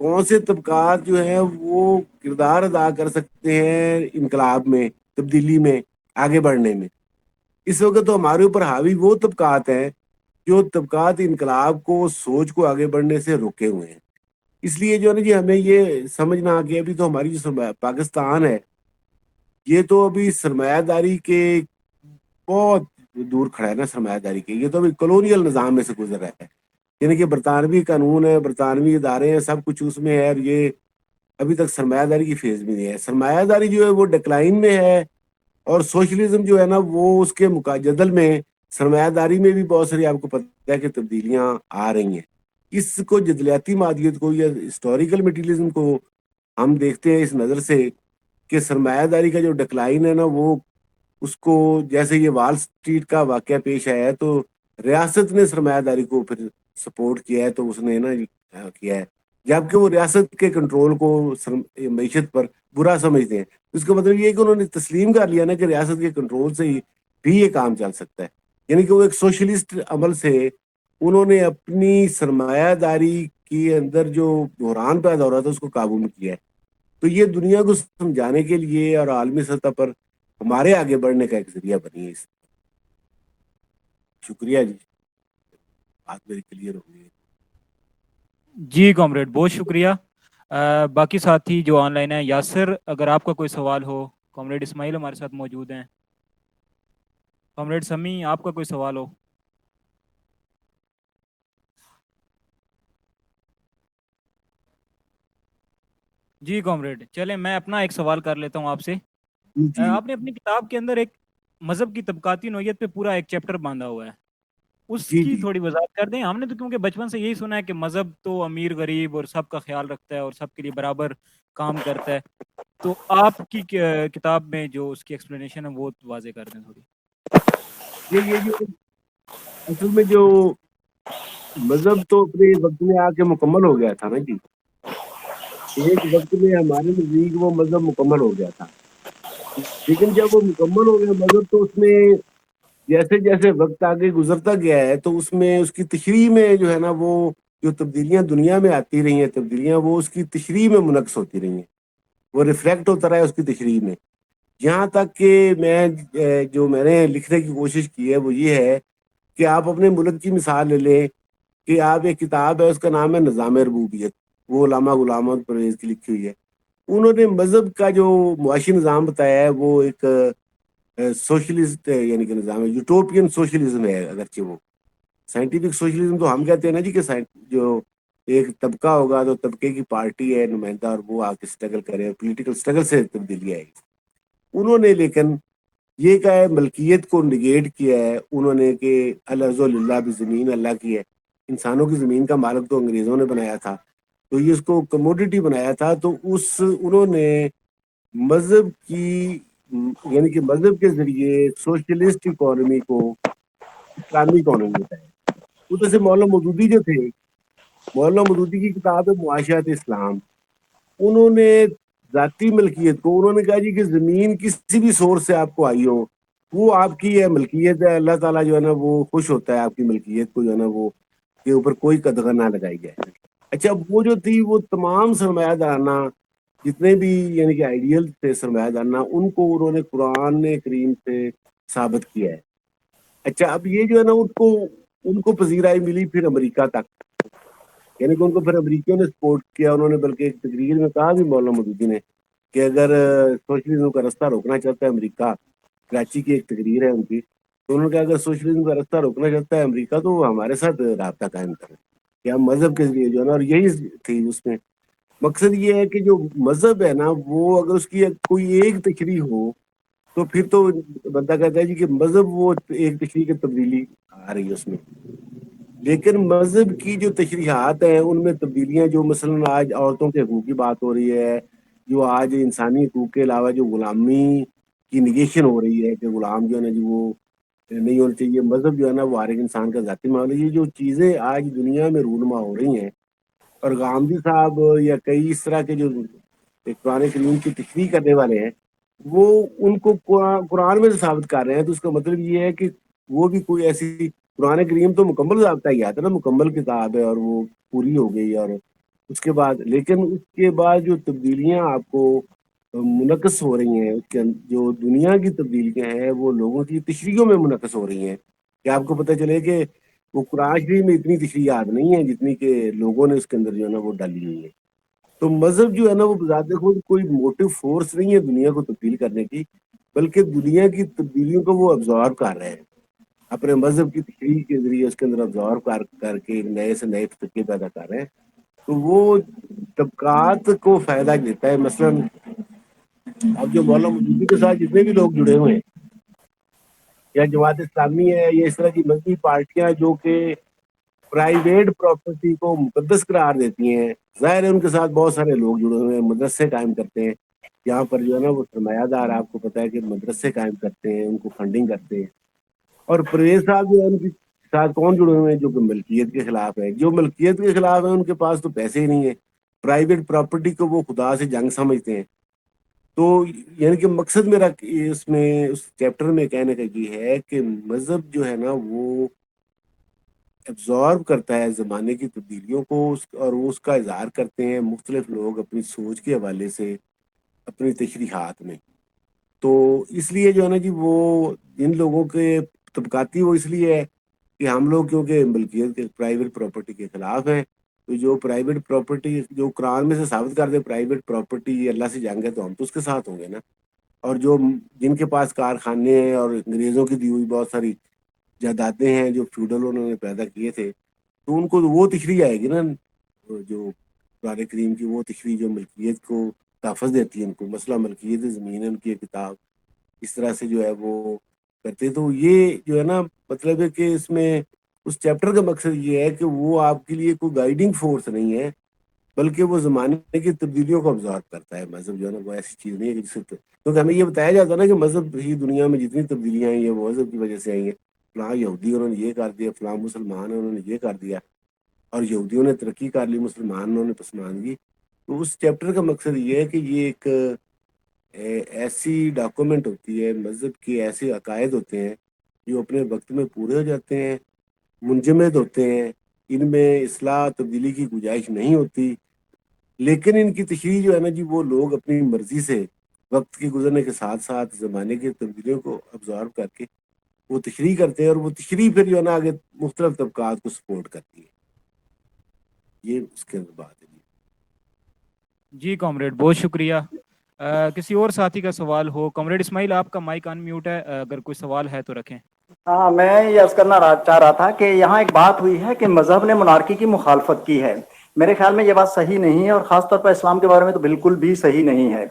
کون سے طبقات جو ہیں وہ کردار ادا کر سکتے ہیں انقلاب میں، تبدیلی میں، آگے بڑھنے میں. اس وقت تو ہمارے اوپر حاوی وہ طبقات ہیں جو طبقات انقلاب کو، سوچ کو آگے بڑھنے سے روکے ہوئے ہیں. اس لیے جو ہے نا جی ہمیں یہ سمجھنا آ گیا ابھی تو ہماری جو پاکستان ہے یہ تو ابھی سرمایہ داری کے بہت دور کھڑا ہے نا. سرمایہ داری کے یہ تو ابھی کلونیل نظام میں سے گزر رہا ہے، یعنی کہ برطانوی قانون ہے، برطانوی ادارے ہیں، سب کچھ اس میں ہے، اور یہ ابھی تک سرمایہ داری کی فیز میں نہیں ہے. سرمایہ داری جو ہے وہ ڈکلائن میں ہے، اور سوشلزم جو ہے نا وہ اس کے جدل میں سرمایہ داری میں بھی بہت ساری آپ کو پتہ ہے کہ تبدیلیاں آ رہی ہیں. اس کو جدلیاتی مادیت کو یا ہسٹوریکل میٹیریلزم کو ہم دیکھتے ہیں اس نظر سے کہ سرمایہ داری کا جو ڈکلائن ہے نا وہ اس کو، جیسے یہ وال سٹریٹ کا واقعہ پیش آیا ہے تو ریاست نے سرمایہ داری کو پھر سپورٹ کیا ہے، تو اس نے نا کیا ہے، جبکہ وہ ریاست کے کنٹرول کو معیشت پر برا سمجھتے ہیں. اس کا مطلب یہ ہے کہ انہوں نے تسلیم کر لیا نا کہ ریاست کے کنٹرول سے ہی بھی یہ کام چل سکتا ہے. یعنی کہ وہ ایک سوشلسٹ عمل سے انہوں نے اپنی سرمایہ داری کے اندر جو بحران پیدا ہو رہا تھا اس کو قابو میں کیا ہے. تو یہ دنیا کو سمجھانے کے لیے اور عالمی سطح پر ہمارے آگے بڑھنے کا ایک ذریعہ بنی ہے. شکریہ جی، بات میری کلیئر ہو گئی. جی کامریڈ بہت شکریہ. باقی ساتھی جو آن لائن ہیں، یاسر اگر آپ کا کوئی سوال ہو. کامریڈ اسماعیل ہمارے ساتھ موجود ہیں. کامریڈ سمی آپ کا کوئی سوال ہو. جی کامریڈ چلیں میں اپنا ایک سوال کر لیتا ہوں آپ سے. آپ نے اپنی کتاب کے اندر ایک مذہب کی طبقاتی نوعیت پہ پورا ایک چیپٹر باندھا ہوا ہے، اس جی کی جی تھوڑی وضاحت کر دیں. ہم نے تو کیونکہ بچپن سے یہی سنا ہے کہ مذہب تو امیر غریب اور سب کا خیال رکھتا ہے اور سب کے لیے برابر کام کرتا ہے. تو آپ کی کتاب میں جو اس کی ایکسپلینیشن ہے وہ واضح کر دیں تھوڑی. یہ جو اصل میں جو مذہب تو اپنے وقت میں آ کے مکمل ہو گیا تھا نا جی. ایک وقت میں ہمارے نزدیک وہ مذہب مکمل ہو گیا تھا، لیکن جب وہ مکمل ہو گیا مذہب تو اس میں جیسے جیسے وقت آگے گزرتا گیا ہے تو اس میں اس کی تشریح میں جو ہے نا وہ جو تبدیلیاں دنیا میں آتی رہی ہیں تبدیلیاں وہ اس کی تشریح میں منعکس ہوتی رہی ہیں، وہ ریفلیکٹ ہوتا رہا ہے اس کی تشریح میں. یہاں تک کہ میں نے لکھنے کی کوشش کی ہے وہ یہ ہے کہ آپ اپنے ملک کی مثال لے لیں کہ آپ ایک کتاب ہے اس کا نام ہے نظام ربوبیت، وہ علامہ غلام محمد پرویز کی لکھی ہوئی ہے. انہوں نے مذہب کا جو معاشی نظام بتایا ہے وہ ایک سوشلسٹ یعنی کہ نظام ہے، یوٹوپین سوشلزم ہے. اگرچہ وہ سائنٹیفک سوشلزم تو ہم کہتے ہیں نا جی کہ جو ایک طبقہ ہوگا تو طبقے کی پارٹی ہے نمائندہ اور وہ آ کے اسٹرگل کرے، پولیٹیکل اسٹرگل سے تبدیلی آئے گی. انہوں نے لیکن یہ کہا ہے ملکیت کو نگیٹ کیا ہے انہوں نے کہ العز للہ بھی زمین اللہ کی ہے، انسانوں کی زمین کا مالک تو انگریزوں نے بنایا تھا تو یہ اس کو کموڈیٹی بنایا تھا. تو انہوں نے مذہب کی یعنی کہ مذہب کے ذریعے سوشلسٹ اکانومی کو اسلامی اکانومی بتایا. ادھر سے مولانا مودودی جو تھے، مولانا مودودی کی کتاب ہے معاشیات اسلام، انہوں نے ذاتی ملکیت کو انہوں نے کہا جی کہ زمین کسی بھی سورس سے آپ کو آئی ہو وہ آپ کی ہے ملکیت ہے، اللہ تعالیٰ جو ہے نا وہ خوش ہوتا ہے آپ کی ملکیت کو جو ہے نا وہ کے اوپر کوئی قدغن نہ لگائی جائے. اچھا وہ جو تھی وہ تمام سرمایہ دارانہ جتنے بھی یعنی کہ آئیڈیل تھے سرمایہ دارانہ ان کو انہوں نے قرآن کریم سے ثابت کیا ہے. اچھا اب یہ جو ہے نا ان کو پذیرائی ملی پھر امریکہ تک، یعنی کہ ان کو پھر امریکیوں نے سپورٹ کیا. انہوں نے بلکہ ایک تقریر میں کہا بھی مولانا مودودی نے کہ اگر سوشلزم کا رستہ روکنا چاہتا ہے امریکہ، کراچی کی ایک تقریر ہے ان کی، تو انہوں نے کہا اگر سوشلزم کا رستہ روکنا چاہتا ہے امریکہ تو وہ ہمارے ساتھ رابطہ قائم کرے کہ ہم مذہب کے ذریعے جو ہے نا، اور یہی تھی اس میں مقصد یہ ہے کہ جو مذہب ہے نا وہ اگر اس کی کوئی ایک تشریح ہو تو پھر تو بندہ کہتا ہے جی کہ مذہب وہ ایک تشریح کی تبدیلی آ رہی ہے اس میں. لیکن مذہب کی جو تشریحات ہیں ان میں تبدیلیاں جو مثلاً آج عورتوں کے حقوق کی بات ہو رہی ہے، جو آج انسانی حقوق کے علاوہ جو غلامی کی نگیشن ہو رہی ہے کہ غلام جو ہے نا جی وہ نہیں ہونا چاہیے، مذہب جو ہے نا وہ ہر ایک انسان کا ذاتی معاملہ ہے. یہ جو چیزیں آج دنیا میں رونما ہو رہی ہیں اور غامدی صاحب یا کئی اس طرح کے جو قرآن کریم کی تشریح کرنے والے ہیں وہ ان کو قرآن میں سے ثابت کر رہے ہیں، تو اس کا مطلب یہ ہے کہ وہ بھی کوئی ایسی قرآن کریم تو مکمل ضابطہ ہی آتا ہے نا، مکمل کتاب ہے اور وہ پوری ہو گئی. اور اس کے بعد لیکن اس کے بعد جو تبدیلیاں آپ کو منعکس ہو رہی ہیں، اس کے جو دنیا کی تبدیلیاں ہیں وہ لوگوں کی تشریحوں میں منعکس ہو رہی ہیں کہ آپ کو پتہ چلے کہ وہ قرآن شریف میں اتنی تشریحات نہیں ہیں جتنی کہ لوگوں نے اس کے اندر جو ہے نا وہ ڈالی ہوئی ہے. تو مذہب جو ہے نا وہ بذات خود کوئی موٹو فورس نہیں ہے دنیا کو تبدیل کرنے کی، بلکہ دنیا کی تبدیلیوں کو وہ ابزارو کر رہے ہیں اپنے مذہب کی تشریح کے ذریعے، اس کے اندر ابزارو کر کے نئے سے نئے طریقے پیدا کر رہے ہیں. تو وہ طبقات کو فائدہ دیتا ہے. مثلاً اب جو مولانا مودودی کے ساتھ جتنے بھی لوگ جڑے ہوئے ہیں یا جماعت اسلامی ہے یا اس طرح کی مذہبی پارٹیاں جو کہ پرائیویٹ پراپرٹی کو مقدس قرار دیتی ہیں، ظاہر ہے ان کے ساتھ بہت سارے لوگ جڑے ہوئے ہیں، مدرسے قائم کرتے ہیں یہاں پر جو ہے نا وہ سرمایہ دار آپ کو پتہ ہے کہ مدرسے قائم کرتے ہیں، ان کو فنڈنگ کرتے ہیں. اور پرویز صاحب جو ہے ان کے ساتھ کون جڑے ہوئے ہیں جو کہ ملکیت کے خلاف ہے. جو ملکیت کے خلاف ہے ان کے پاس تو پیسے ہی نہیں ہیں، پرائیویٹ پراپرٹی کو وہ خدا سے جنگ سمجھتے ہیں. تو یعنی کہ مقصد میرا اس میں اس چیپٹر میں کہنے کا یہ ہے کہ مذہب جو ہے نا وہ ایبزارب کرتا ہے زمانے کی تبدیلیوں کو اور وہ اس کا اظہار کرتے ہیں مختلف لوگ اپنی سوچ کے حوالے سے اپنی تشریحات میں. تو اس لیے جو ہے نا جی وہ ان لوگوں کے طبقاتی وہ اس لیے ہے کہ ہم لوگ کیونکہ ملکیت کے پرائیویٹ پراپرٹی کے خلاف ہیں، تو جو پرائیویٹ پراپرٹی جو قرآن میں سے ثابت کر دے پرائیویٹ پراپرٹی اللہ سے جنگ ہے تو ہم تو اس کے ساتھ ہوں گے نا. اور جو جن کے پاس کارخانے ہیں اور انگریزوں کی دی ہوئی بہت ساری جائیدادیں ہیں جو فیوڈل انہوں نے پیدا کیے تھے، تو ان کو وہ تشریح آئے گی نا جو قرآن کریم کی وہ تشریح جو ملکیت کو تحفظ دیتی ہے ان کو. مسئلہ ملکیت زمین ان کی کتاب اس طرح سے جو ہے وہ کرتے. تو یہ جو ہے نا مطلب ہے کہ اس میں اس چیپٹر کا مقصد یہ ہے کہ وہ آپ کے لیے کوئی گائیڈنگ فورس نہیں ہے بلکہ وہ زمانے کی تبدیلیوں کو ابزارو کرتا ہے. مذہب جو ہے نا وہ ایسی چیز نہیں ہے کہ جس سے کیونکہ ہمیں یہ بتایا جاتا ہے نا کہ مذہب ہی دنیا میں جتنی تبدیلیاں آئی ہیں وہ مذہب کی وجہ سے آئی ہیں. فلاں یہودی انہوں نے یہ کر دیا، فلاں مسلمان انہوں نے یہ کر دیا، اور یہودیوں نے ترقی کر لی مسلمانوں نے پسماندگی. تو اس چیپٹر کا مقصد یہ ہے کہ یہ ایک ایسی ڈاکومنٹ ہوتی ہے، مذہب کے ایسے عقائد ہوتے ہیں جو اپنے وقت میں پورے ہو جاتے ہیں، منجمد ہوتے ہیں، ان میں اصلاح تبدیلی کی گنجائش نہیں ہوتی، لیکن ان کی تشریح جو ہے نا جی، وہ لوگ اپنی مرضی سے وقت کے گزرنے کے ساتھ ساتھ زمانے کی تبدیلیوں کو ابزارو کر کے وہ تشریح کرتے ہیں، اور وہ تشریح پھر جو ہے نا آگے مختلف طبقات کو سپورٹ کرتی ہے. یہ اس کے اندر بات ہے. جی کامریڈ بہت شکریہ. کسی اور ساتھی کا سوال ہو؟ کامریڈ اسماعیل آپ کا مائک ان میوٹ ہے، اگر کوئی سوال ہے تو رکھیں. ہاں، میں یہ عرض کرنا چاہ رہا تھا کہ یہاں ایک بات ہوئی ہے کہ مذہب نے منارکی کی مخالفت کی ہے. میرے خیال میں یہ بات صحیح نہیں ہے، اور خاص طور پر اسلام کے بارے میں تو بالکل بھی صحیح نہیں ہے.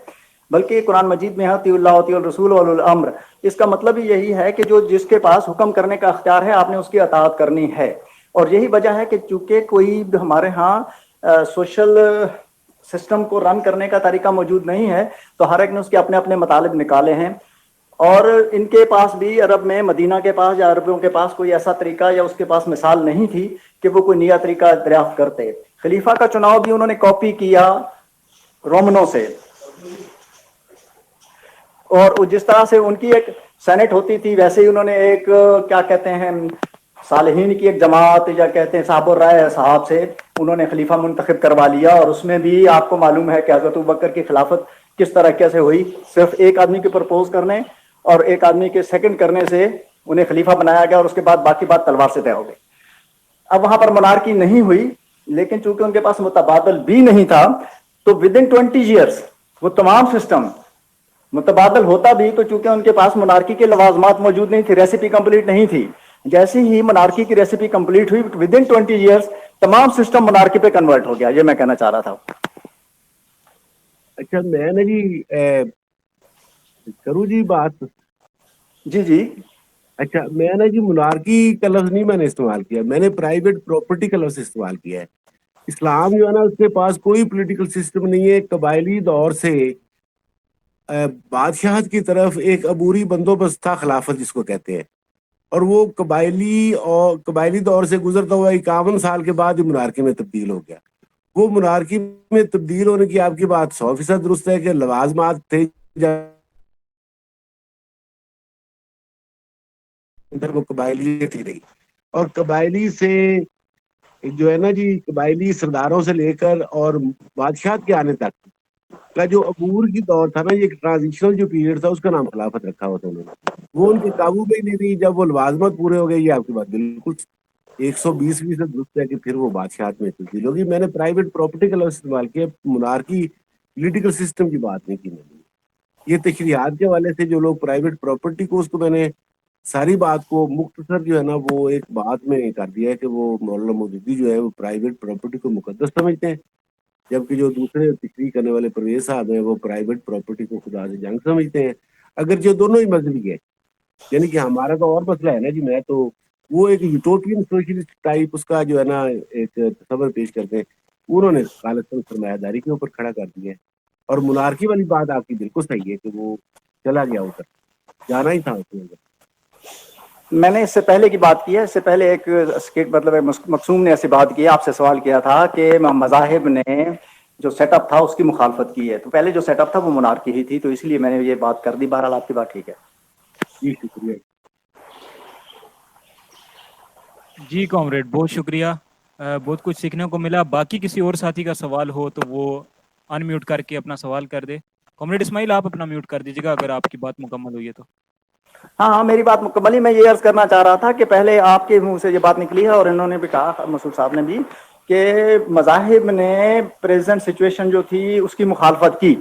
بلکہ قرآن مجید میں اطیعوا اللہ واطیعوا الرسول واولو الامر، اس کا مطلب ہی یہی ہے کہ جو جس کے پاس حکم کرنے کا اختیار ہے آپ نے اس کی اطاعت کرنی ہے. اور یہی وجہ ہے کہ چونکہ کوئی ہمارے ہاں سوشل سسٹم کو رن کرنے کا طریقہ موجود نہیں ہے، تو ہر ایک نے اس کے اپنے اپنے مطالب نکالے ہیں. اور ان کے پاس بھی عرب میں، مدینہ کے پاس یا عربوں کے پاس کوئی ایسا طریقہ یا اس کے پاس مثال نہیں تھی کہ وہ کوئی نیا طریقہ دریافت کرتے. خلیفہ کا چناؤ بھی انہوں نے کاپی کیا رومنوں سے، اور جس طرح سے ان کی ایک سینٹ ہوتی تھی ویسے ہی انہوں نے ایک کیا کہتے ہیں صالحین کی ایک جماعت یا کہتے ہیں صاحب الرائے صاحب سے انہوں نے خلیفہ منتخب کروا لیا. اور اس میں بھی آپ کو معلوم ہے کہ حضرت ابوبکر کی خلافت کس طرح سے ہوئی. صرف ایک آدمی کے پرپوز کرنے اور ایک آدمی کے سیکنڈ کرنے سے انہیں خلیفہ بنایا گیا، اور اس کے بعد باقی بات تلوار سے طے ہو گئی. اب وہاں پر منارکی نہیں ہوئی، لیکن چونکہ ان کے پاس متبادل بھی نہیں تھا تو ود ان 20 ایئرس وہ تمام سسٹم متبادل ہوتا بھی، تو چونکہ ان کے پاس منارکی کے لوازمات موجود نہیں تھی، ریسیپی کمپلیٹ نہیں تھی. جیسے ہی منارکی کی ریسیپی کمپلیٹ ہوئی ود ان 20 ایئرس تمام سسٹم منارکی پہ کنورٹ ہو گیا. یہ میں کہنا چاہ رہا تھا. اچھا میں نا جی کروں جی بات. جی جی. اچھا میں نے جی منارکی کا لفظ نہیں میں نے استعمال کیا، میں نے پرائیویٹ پراپرٹی کا لفظ استعمال کیا ہے. اسلام جو ہے نا اس کے پاس کوئی پولیٹیکل سسٹم نہیں ہے. قبائلی دور سے بادشاہت کی طرف ایک عبوری بندوبست تھا، خلافت جس کو کہتے ہیں، اور وہ قبائلی دور سے گزرتا ہوا 51 سال کے بعد منارکی میں تبدیل ہو گیا. وہ منارکی میں تبدیل ہونے کی آپ کی بات 100% درست ہے کہ لوازمات تھے اندر، وہ قبائلیت ہی رہی. اور قبائلی سے جو ہے نا جی، قبائلی سرداروں سے لے کر اور بادشاہت کے آنے تک کا جو عبور کی دور تھا نا، یہ ٹرانزیشنل جو پیریڈ تھا، اس کا نام خلافت رکھا ہوا تھا انہوں نے. وہ ان کے قابو میں ہی نہیں رہی. جب وہ لوازمات پورے ہو گئے، یہ آپ کی بات بالکل 120% درست ہے کہ پھر وہ بادشاہت میں تبدیل ہوگی. میں نے پرائیویٹ پراپرٹی کا لفظ استعمال کیا، منارکی پولیٹیکل سسٹم کی بات نہیں کی میں نے. یہ تشریحات کے حوالے سے جو لوگ پرائیویٹ پراپرٹی کو، اس کو میں نے ساری بات کو مختصر جو ہے نا وہ ایک بات میں کر دیا ہے کہ وہ مولانا مودودی جو ہے وہ پرائیویٹ پراپرٹی کو مقدس سمجھتے ہیں، جبکہ جو دوسرے تشریح کرنے والے پرویز صاحب ہیں وہ پرائیویٹ پراپرٹی کو خدا سے جنگ سمجھتے ہیں. اگر جو دونوں ہی مذہبی ہے، یعنی کہ ہمارا تو اور مسئلہ ہے نا جی، میں تو وہ ایک یوٹوپین سوشلسٹ ٹائپ اس کا جو ہے نا ایک تصور پیش کرتے ہیں، انہوں نے خالصاً سرمایہ داری کے اوپر کھڑا کر دیا ہے. اور منارکی والی بات آپ کی بالکل صحیح ہے کہ وہ چلا گیا ادھر، جانا ہی تھا اس میں. میں نے اس سے پہلے کی بات کی ہے، اس سے پہلے ایک مطلب مقصوم نے ایسی بات کی ہے، آپ سے سوال کیا تھا کہ مذاہب نے جو سیٹ اپ تھا اس کی مخالفت کی ہے. تو پہلے جو سیٹ اپ تھا وہ منارکی ہی تھی، تو اس لیے میں نے یہ بات کر دی. بہرحال آپ کی بات ٹھیک ہے. جی شکریہ. جی کامریڈ بہت شکریہ، بہت کچھ سیکھنے کو ملا. باقی کسی اور ساتھی کا سوال ہو تو وہ ان میوٹ کر کے اپنا سوال کر دے. کامریڈ اسماعیل آپ اپنا میوٹ کر دیجیے گا اگر آپ کی بات مکمل ہوئی ہے تو. ہاں میری بات مکمل ہی. میں یہ عرض کرنا چاہ رہا تھا کہ پہلے آپ کے منہ سے یہ بات نکلی ہے اور انہوں نے بھی کہا، مسعود صاحب نے بھی، کہ مذاہب نے پریزنٹ سچویشن جو تھی اس کی مخالفت کی.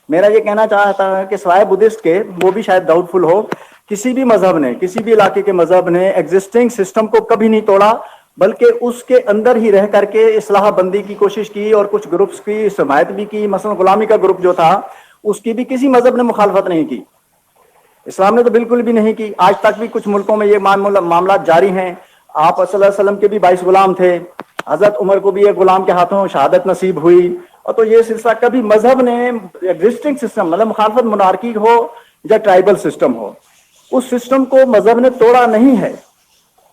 میرا یہ کہنا چاہتا ہے کہ سوائے بدھسٹ کے، وہ بھی شاید ڈاؤٹ فل ہو، کسی بھی مذہب نے، کسی بھی علاقے کے مذہب نے ایگزسٹنگ سسٹم کو کبھی نہیں توڑا، بلکہ اس کے اندر ہی رہ کر کے اصلاح بندی کی کوشش کی اور کچھ گروپس کی حمایت بھی کی. مثلا غلامی کا گروپ جو تھا اس کی بھی کسی مذہب نے مخالفت نہیں کی. اسلام نے تو بالکل بھی نہیں کی. آج تک بھی کچھ ملکوں میں یہ معاملات جاری ہیں. آپ صلی اللہ علیہ وسلم کے بھی 22 غلام تھے، حضرت عمر کو بھی ایک غلام کے ہاتھوں شہادت نصیب ہوئی. اور تو یہ سلسلہ کبھی مذہب نے ایگزسٹنگ سسٹم، مطلب مخالفت منارکی ہو یا ٹرائبل سسٹم ہو، اس سسٹم کو مذہب نے توڑا نہیں ہے.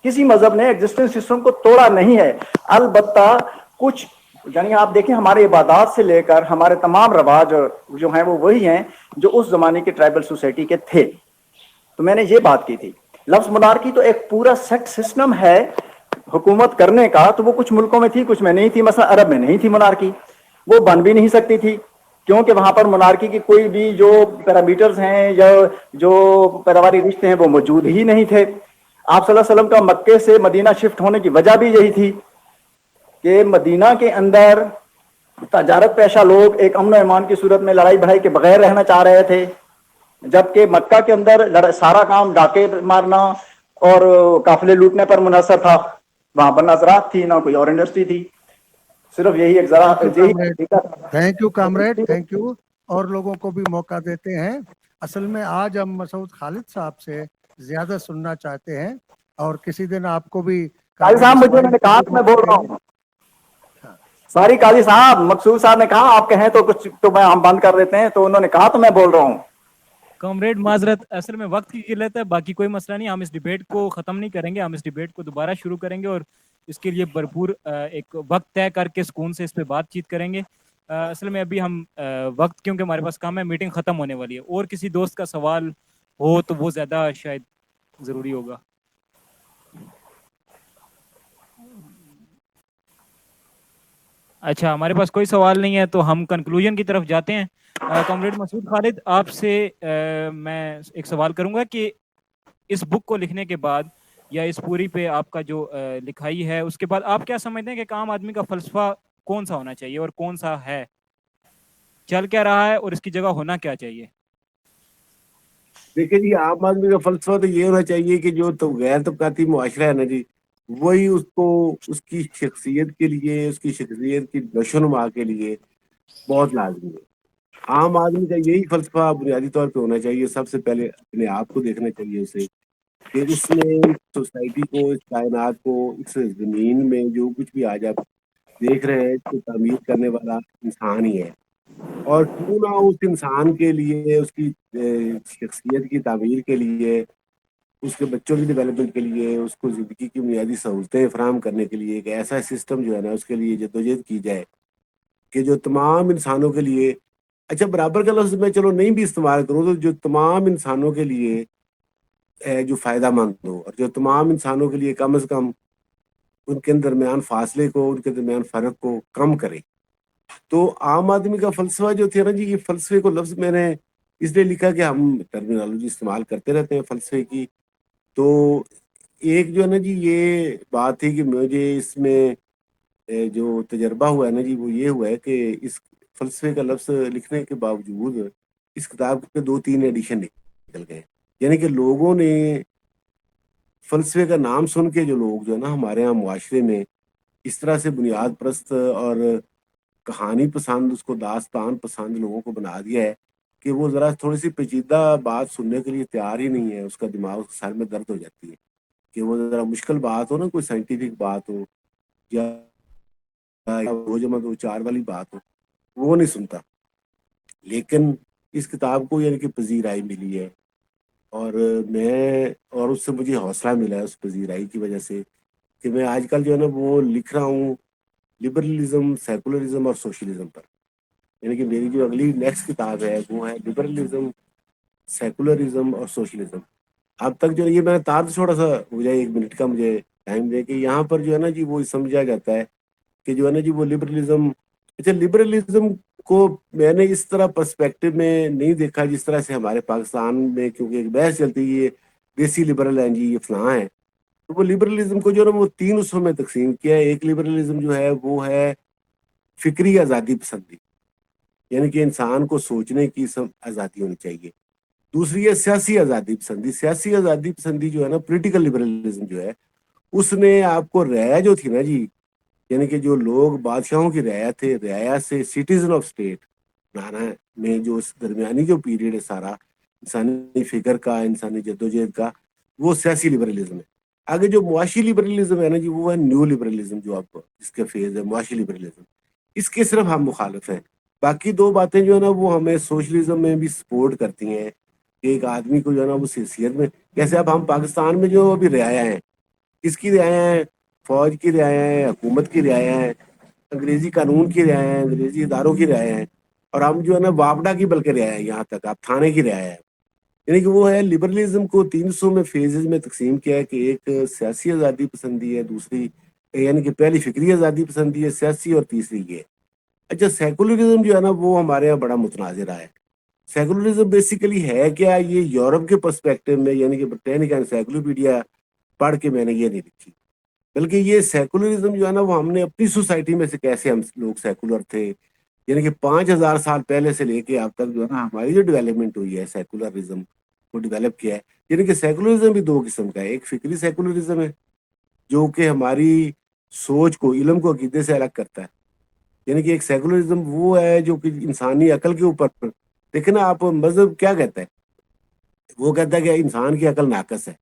کسی مذہب نے ایگزسٹنگ سسٹم کو توڑا نہیں ہے. البتہ کچھ یعنی آپ دیکھیں ہمارے عبادات سے لے کر ہمارے تمام رواج جو ہیں وہ وہی ہیں جو اس زمانے کے ٹرائبل سوسائٹی کے تھے. تو میں نے یہ بات کی تھی. لفظ مونارکی تو ایک پورا سیٹ سسٹم ہے حکومت کرنے کا, تو وہ کچھ ملکوں میں تھی کچھ میں نہیں تھی. مثلا عرب میں نہیں تھی مونارکی, وہ بن بھی نہیں سکتی تھی کیونکہ وہاں پر مونارکی کی کوئی بھی جو پیرامیٹرز ہیں یا جو پیداواری رشتے ہیں وہ موجود ہی نہیں تھے. آپ صلی اللہ علیہ وسلم کا مکے سے مدینہ شفٹ ہونے کی وجہ بھی یہی تھی کہ مدینہ کے اندر تجارت پیشہ لوگ ایک امن و امان کی صورت میں لڑائی بڑھائی کے بغیر رہنا چاہ رہے تھے, جبکہ مکہ کے اندر سارا کام ڈاکے مارنا اور قافلے لوٹنے پر منحصر تھا. وہاں پر نہ زراعت تھی نہ کوئی اور انڈسٹری تھی, صرف یہی ایک thank you comrade, thank you. اور لوگوں کو بھی موقع دیتے ہیں. اصل میں آج ہم مسعود خالد صاحب سے زیادہ سننا چاہتے ہیں, اور کسی دن آپ کو بھی قاضی صاحب مجھے میں نے کہا میں بول رہا ہوں, ساری قاضی صاحب مقصود صاحب نے کہا آپ کہیں تو کچھ تو میں ہم بند کر دیتے ہیں, تو انہوں نے کہا تو میں بول رہا ہوں. کامریڈ معذرت, اصل میں وقت کی قلت ہے, باقی کوئی مسئلہ نہیں. ہم اس ڈیبیٹ کو ختم نہیں کریں گے, ہم اس ڈیبیٹ کو دوبارہ شروع کریں گے اور اس کے لیے بھرپور ایک وقت طے کر کے سکون سے اس پہ بات چیت کریں گے. اصل میں ابھی ہم وقت کیونکہ ہمارے پاس کام ہے, میٹنگ ختم ہونے والی ہے, اور کسی دوست کا سوال ہو تو وہ زیادہ شاید ضروری ہوگا. اچھا, ہمارے پاس کوئی سوال نہیں ہے تو ہم کنکلوژن کی طرف جاتے ہیں. کامریڈ مسعود خالد, آپ سے میں ایک سوال کروں گا کہ اس بک کو لکھنے کے بعد یا اس پوری پہ آپ کا جو لکھائی ہے اس کے بعد آپ کیا سمجھتے ہیں کہ ایک عام آدمی کا فلسفہ کون سا ہونا چاہیے اور کون سا ہے, چل کیا رہا ہے اور اس کی جگہ ہونا کیا چاہیے؟ دیکھیں جی, عام آدمی کا فلسفہ تو یہ ہونا چاہیے کہ جو تو غیر طبقاتی معاشرہ ہے نا جی, وہی اس کو اس کی شخصیت کے لیے, اس کی شخصیت کی نشو و نما کے لیے بہت لازمی ہے. عام آدمی کا یہی فلسفہ بنیادی طور پہ ہونا چاہیے. سب سے پہلے اپنے آپ کو دیکھنا چاہیے اسے کہ اس نے سوسائٹی کو, اس کائنات کو, اس زمین میں جو کچھ بھی آج آپ دیکھ رہے ہیں اس کو تعمیر کرنے والا انسان ہی ہے, اور کیوں نہ اس انسان کے لیے, اس کی شخصیت کی تعمیر کے لیے, اس کے بچوں کی ڈیولپمنٹ کے لیے, اس کو زندگی کی بنیادی سہولتیں فراہم کرنے کے لیے ایک ایسا سسٹم جو ہے نا اس کے لیے جدوجہد کی جائے کہ جو تمام انسانوں کے لیے, اچھا برابر کا لفظ میں چلو نہیں بھی استعمال کروں تو جو تمام انسانوں کے لیے جو فائدہ مند ہو, اور جو تمام انسانوں کے لیے کم از کم ان کے درمیان فاصلے کو, ان کے درمیان فرق کو کم کرے. تو عام آدمی کا فلسفہ جو تھا نا جی, یہ فلسفے کو لفظ میں نے اس لیے لکھا کہ ہم ٹرمینالوجی استعمال کرتے رہتے ہیں فلسفے کی. تو ایک جو ہے نا جی یہ بات تھی کہ مجھے اس میں جو تجربہ ہوا ہے نا جی وہ یہ ہوا ہے کہ اس فلسفے کا لفظ لکھنے کے باوجود اس کتاب کے 2-3 ایڈیشن نکل گئے. یعنی کہ لوگوں نے فلسفے کا نام سن کے, جو لوگ جو ہے نا ہمارے یہاں معاشرے میں اس طرح سے بنیاد پرست اور کہانی پسند, اس کو داستان پسند لوگوں کو بنا دیا ہے کہ وہ ذرا تھوڑی سی پیچیدہ بات سننے کے لیے تیار ہی نہیں ہے. اس کا دماغ, اس سر میں درد ہو جاتی ہے کہ وہ ذرا مشکل بات ہو نا, کوئی سائنٹیفک بات ہو یا وہ جو 2-4 والی بات ہو, وہ نہیں سنتا. لیکن اس کتاب کو یعنی کہ پذیرائی ملی ہے, اور اس سے مجھے حوصلہ ملا ہے اس پذیرائی کی وجہ سے کہ میں آج کل جو ہے نا وہ لکھ رہا ہوں لبرلزم, سیکولرزم اور سوشلزم پر. یعنی کہ میری جو اگلی نیکسٹ کتاب ہے وہ ہے لبرلزم, سیکولرزم اور سوشلزم. اب تک جو ہے یہ میں نے تار چھوڑا سا ہو جائے 1 منٹ کا مجھے ٹائم دے کہ یہاں پر جو ہے نا جی وہ سمجھا جاتا ہے کہ جو ہے نا جی وہ لبرلزم, اچھا لبرلزم کو میں نے اس طرح پرسپیکٹو میں نہیں دیکھا جس طرح سے ہمارے پاکستان میں, کیونکہ ایک بحث چلتی ہے یہ دیسی لبرل ہیں جی, یہ فلاں ہیں. تو وہ لبرلزم کو جو ہے نا وہ 3 حصوں میں تقسیم کیا ہے. ایک لبرلزم جو ہے وہ ہے فکری آزادی پسندی, یعنی کہ انسان کو سوچنے کی سب آزادی ہونی چاہیے. دوسری ہے سیاسی آزادی پسندی. سیاسی آزادی پسندی جو ہے نا, پولیٹیکل لبرلزم جو ہے, اس نے آپ کو رعایا جو تھی نا جی, یعنی کہ جو لوگ بادشاہوں کی رعایا تھے, رعایا سے سٹیزن آف اسٹیٹ بنانا میں جو اس درمیانی جو پیریڈ ہے سارا انسانی فکر کا, انسانی جدوجہد کا, وہ سیاسی لبرلزم ہے. آگے جو معاشی لبرلزم ہے نا جی وہ ہے نیو لبرلزم, جو آپ اس کا فیز ہے معاشی لبرلزم. اس کے صرف ہم مخالف ہیں. باقی 2 باتیں جو ہے نا وہ ہمیں سوشلزم میں بھی سپورٹ کرتی ہیں کہ ایک آدمی کو جو ہے نا وہ حیثیت میں, جیسے اب ہم پاکستان میں جو ابھی رعایا ہیں, کس کی رعایا ہیں, فوج کی رعایا ہیں, حکومت کی رعایا ہیں, انگریزی قانون کی رعایا ہیں, انگریزی اداروں کی رعایا ہیں, اور ہم جو ہے نا واپڈا کی بلکہ رعایا ہیں, یہاں تک آپ تھانے کی رعایا ہے. یعنی کہ وہ ہے لبرلزم کو 300 میں فیزز میں تقسیم کیا ہے, کہ ایک سیاسی آزادی پسندی ہے, دوسری یعنی کہ پہلی فکری آزادی پسندی ہے, سیاسی, اور تیسری یہ. اچھا سیکولرزم جو ہے نا وہ ہمارے یہاں بڑا متنازع رہا ہے. سیکولرزم بیسیکلی ہے کیا؟ یہ یورپ کے پرسپیکٹو میں, یعنی کہ برٹینک انسائکلوپیڈیا پڑھ کے میں نے یہ نہیں لکھی, بلکہ یہ سیکولرزم جو ہے نا وہ ہم نے اپنی سوسائٹی میں سے کیسے ہم لوگ سیکولر تھے, یعنی کہ 5000 سال پہلے سے لے کے اب تک جو ہے نا ہماری جو ڈیولپمنٹ ہوئی ہے سیکولرزم کو ڈیولپ کیا ہے. یعنی کہ سیکولرزم بھی 2 قسم کا ہے. ایک فکری سیکولرزم ہے جو کہ ہماری سوچ کو, علم کو عقیدے سے الگ کرتا ہے. یعنی کہ ایک سیکولرزم وہ ہے جو کہ انسانی عقل کے اوپر, دیکھیں نا آپ مذہب کیا کہتا ہے, وہ کہتا ہے کہ انسان کی عقل ناقص ہے.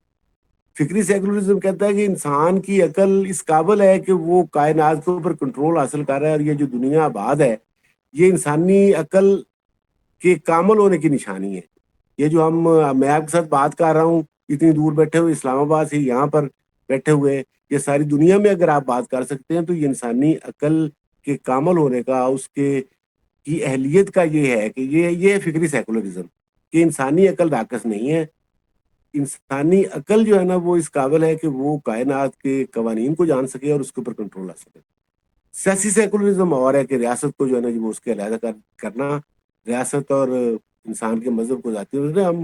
فکری سیکولرزم کہتا ہے کہ انسان کی عقل اس قابل ہے کہ وہ کائنات کے اوپر کنٹرول حاصل کر رہا ہے, اور یہ جو دنیا آباد ہے یہ انسانی عقل کے کامل ہونے کی نشانی ہے. یہ جو میں آپ کے ساتھ بات کر رہا ہوں, اتنی دور بیٹھے ہوئے اسلام آباد سے یہاں پر بیٹھے ہوئے, یہ ساری دنیا میں اگر آپ بات کر سکتے ہیں تو یہ انسانی عقل کے کامل ہونے کا, اس کے کی اہلیت کا یہ ہے کہ یہ فکری سیکولرزم کہ انسانی عقل ناقص نہیں ہے. انسانی عقل جو ہے نا وہ اس قابل ہے کہ وہ کائنات کے قوانین کو جان سکے اور اس کے اوپر کنٹرول آ سکے. سیاسی سیکولرزم اور ہے کہ ریاست کو جو ہے نا وہ اس کے علیحدہ کرنا, ریاست اور انسان کے مذہب کو ذاتی. ہم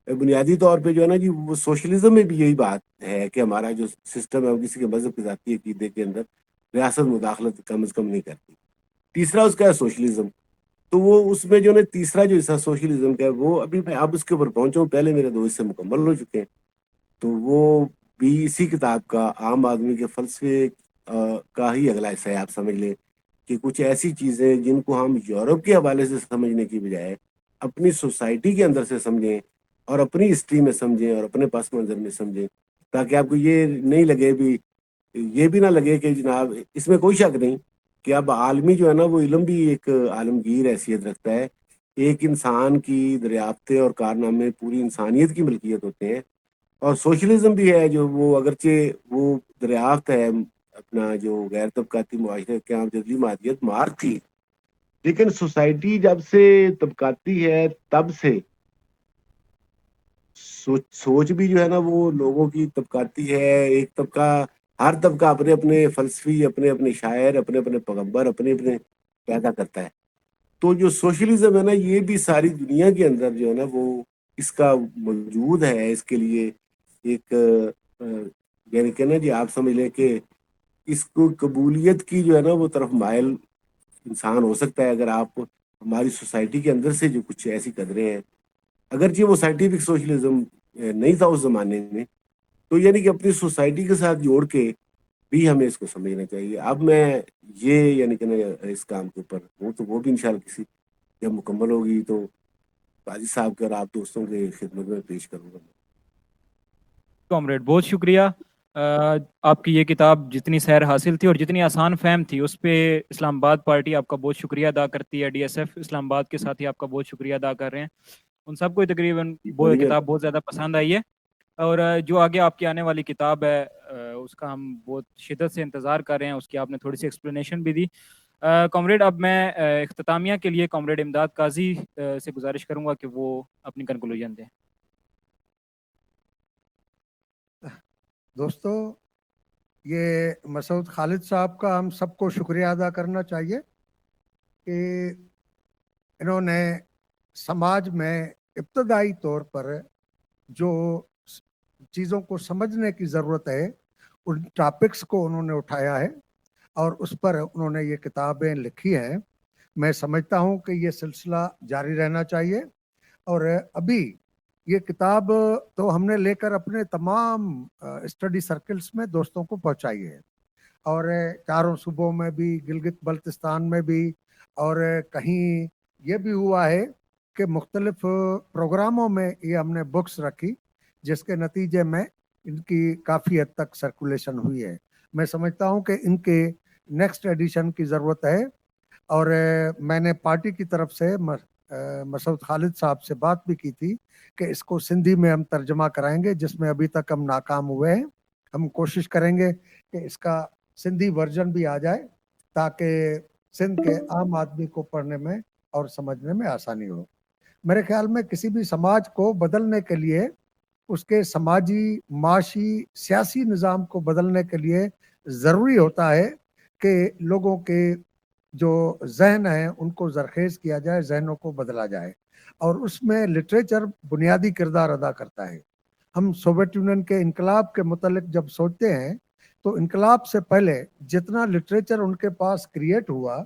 بنیادی طور پہ جو ہے نا جی وہ سوشلزم میں بھی یہی بات ہے کہ ہمارا جو سسٹم ہے وہ کسی کے مذہب کے ذاتی عقیدے کے اندر ریاست مداخلت کم از کم نہیں کرتی. تیسرا اس کا ہے سوشلزم. تو وہ اس میں جو ہے تیسرا جو حصہ سوشلزم کا ہے وہ ابھی میں اب اس کے اوپر پہنچا ہوں, پہلے میرے 2 حصے مکمل ہو چکے ہیں. تو وہ بھی اسی کتاب کا عام آدمی کے فلسفے کا ہی اگلا حصہ ہے. آپ سمجھ لیں کہ کچھ ایسی چیزیں جن کو ہم یورپ کے حوالے سے سمجھنے کی بجائے اپنی سوسائٹی کے اندر سے سمجھیں, اور اپنی ہسٹری میں سمجھیں, اور اپنے پس منظر میں سمجھیں, تاکہ آپ کو یہ نہیں لگے, بھی یہ بھی نہ لگے کہ جناب اس میں کوئی شک نہیں کہ اب عالمی جو ہے نا وہ علم بھی ایک عالمگیر حیثیت رکھتا ہے. ایک انسان کی دریافتیں اور کارنامے پوری انسانیت کی ملکیت ہوتے ہیں, اور سوشلزم بھی ہے جو وہ اگرچہ وہ دریافت ہے اپنا جو غیر طبقاتی معاشرے کے یہاں جدید مادیت مار تھی, لیکن سوسائٹی جب سے طبقاتی ہے تب سے سوچ بھی جو ہے نا وہ لوگوں کی طبقاتی ہے. ایک طبقہ, ہر طبقہ اپنے اپنے فلسفی, اپنے اپنے شاعر, اپنے اپنے پیغمبر, اپنے اپنے پیدا کرتا ہے. تو جو سوشلزم ہے نا یہ بھی ساری دنیا کے اندر جو ہے نا وہ اس کا موجود ہے. اس کے لیے ایک یعنی کہ نا جی آپ سمجھ لیں کہ اس کو قبولیت کی جو ہے نا وہ طرف مائل انسان ہو سکتا ہے اگر آپ ہماری سوسائٹی کے اندر سے جو کچھ ایسی قدریں ہیں, اگرچہ وہ سائنٹیفک سوشلزم نہیں تھا اس زمانے میں, تو یعنی کہ اپنی سوسائٹی کے ساتھ جوڑ کے بھی ہمیں اس کو سمجھنا چاہیے. اب میں یہ یعنی کہ اس کام کے اوپر ہوں, تو وہ بھی انشاءاللہ کسی جب مکمل ہوگی تو قاضی صاحب کے اور آپ دوستوں کے خدمت میں پیش کروں گا. کامریڈ بہت شکریہ. آپ کی یہ کتاب جتنی سیر حاصل تھی اور جتنی آسان فہم تھی اس پہ اسلام آباد پارٹی آپ کا بہت شکریہ ادا کرتی ہے. ڈی ایس ایف اسلام آباد کے ساتھی آپ کا بہت شکریہ ادا کر رہے ہیں. ان سب کو تقریباً وہ کتاب بہت زیادہ پسند آئی ہے, اور جو آگے آپ کی آنے والی کتاب ہے اس کا ہم بہت شدت سے انتظار کر رہے ہیں. اس کی آپ نے تھوڑی سی ایکسپلینیشن بھی دی. کامریڈ اب میں اختتامیہ کے لیے کامریڈ امداد قاضی سے گزارش کروں گا کہ وہ اپنی کنکلوژن دیں. دوستو, یہ مسعود خالد صاحب کا ہم سب کو شکریہ ادا کرنا چاہیے کہ انہوں نے سماج میں ابتدائی طور پر جو چیزوں کو سمجھنے کی ضرورت ہے ان ٹاپکس کو انہوں نے اٹھایا ہے اور اس پر انہوں نے یہ کتابیں لکھی ہیں. میں سمجھتا ہوں کہ یہ سلسلہ جاری رہنا چاہیے, اور ابھی یہ کتاب تو ہم نے لے کر اپنے تمام اسٹڈی سرکلز میں دوستوں کو پہنچائی ہے, اور 4 صوبوں میں بھی, گلگت بلتستان میں بھی, اور کہیں یہ بھی ہوا ہے کہ مختلف پروگراموں میں یہ ہم نے بکس رکھی جس کے نتیجے میں ان کی کافی حد تک سرکولیشن ہوئی ہے. میں سمجھتا ہوں کہ ان کے نیکسٹ ایڈیشن کی ضرورت ہے, اور میں نے پارٹی کی طرف سے مسعود خالد صاحب سے بات بھی کی تھی کہ اس کو سندھی میں ہم ترجمہ کرائیں گے, جس میں ابھی تک ہم ناکام ہوئے ہیں. ہم کوشش کریں گے کہ اس کا سندھی ورژن بھی آ جائے, تاکہ سندھ کے عام آدمی کو پڑھنے میں اور سمجھنے میں آسانی ہو۔ میرے خیال میں کسی بھی سماج کو بدلنے کے لیے، اس کے سماجی، معاشی، سیاسی نظام کو بدلنے کے لیے ضروری ہوتا ہے کہ لوگوں کے جو ذہن ہیں ان کو زرخیز کیا جائے، ذہنوں کو بدلا جائے، اور اس میں لٹریچر بنیادی کردار ادا کرتا ہے۔ ہم سوویت یونین کے انقلاب کے متعلق جب سوچتے ہیں تو انقلاب سے پہلے جتنا لٹریچر ان کے پاس کریٹ ہوا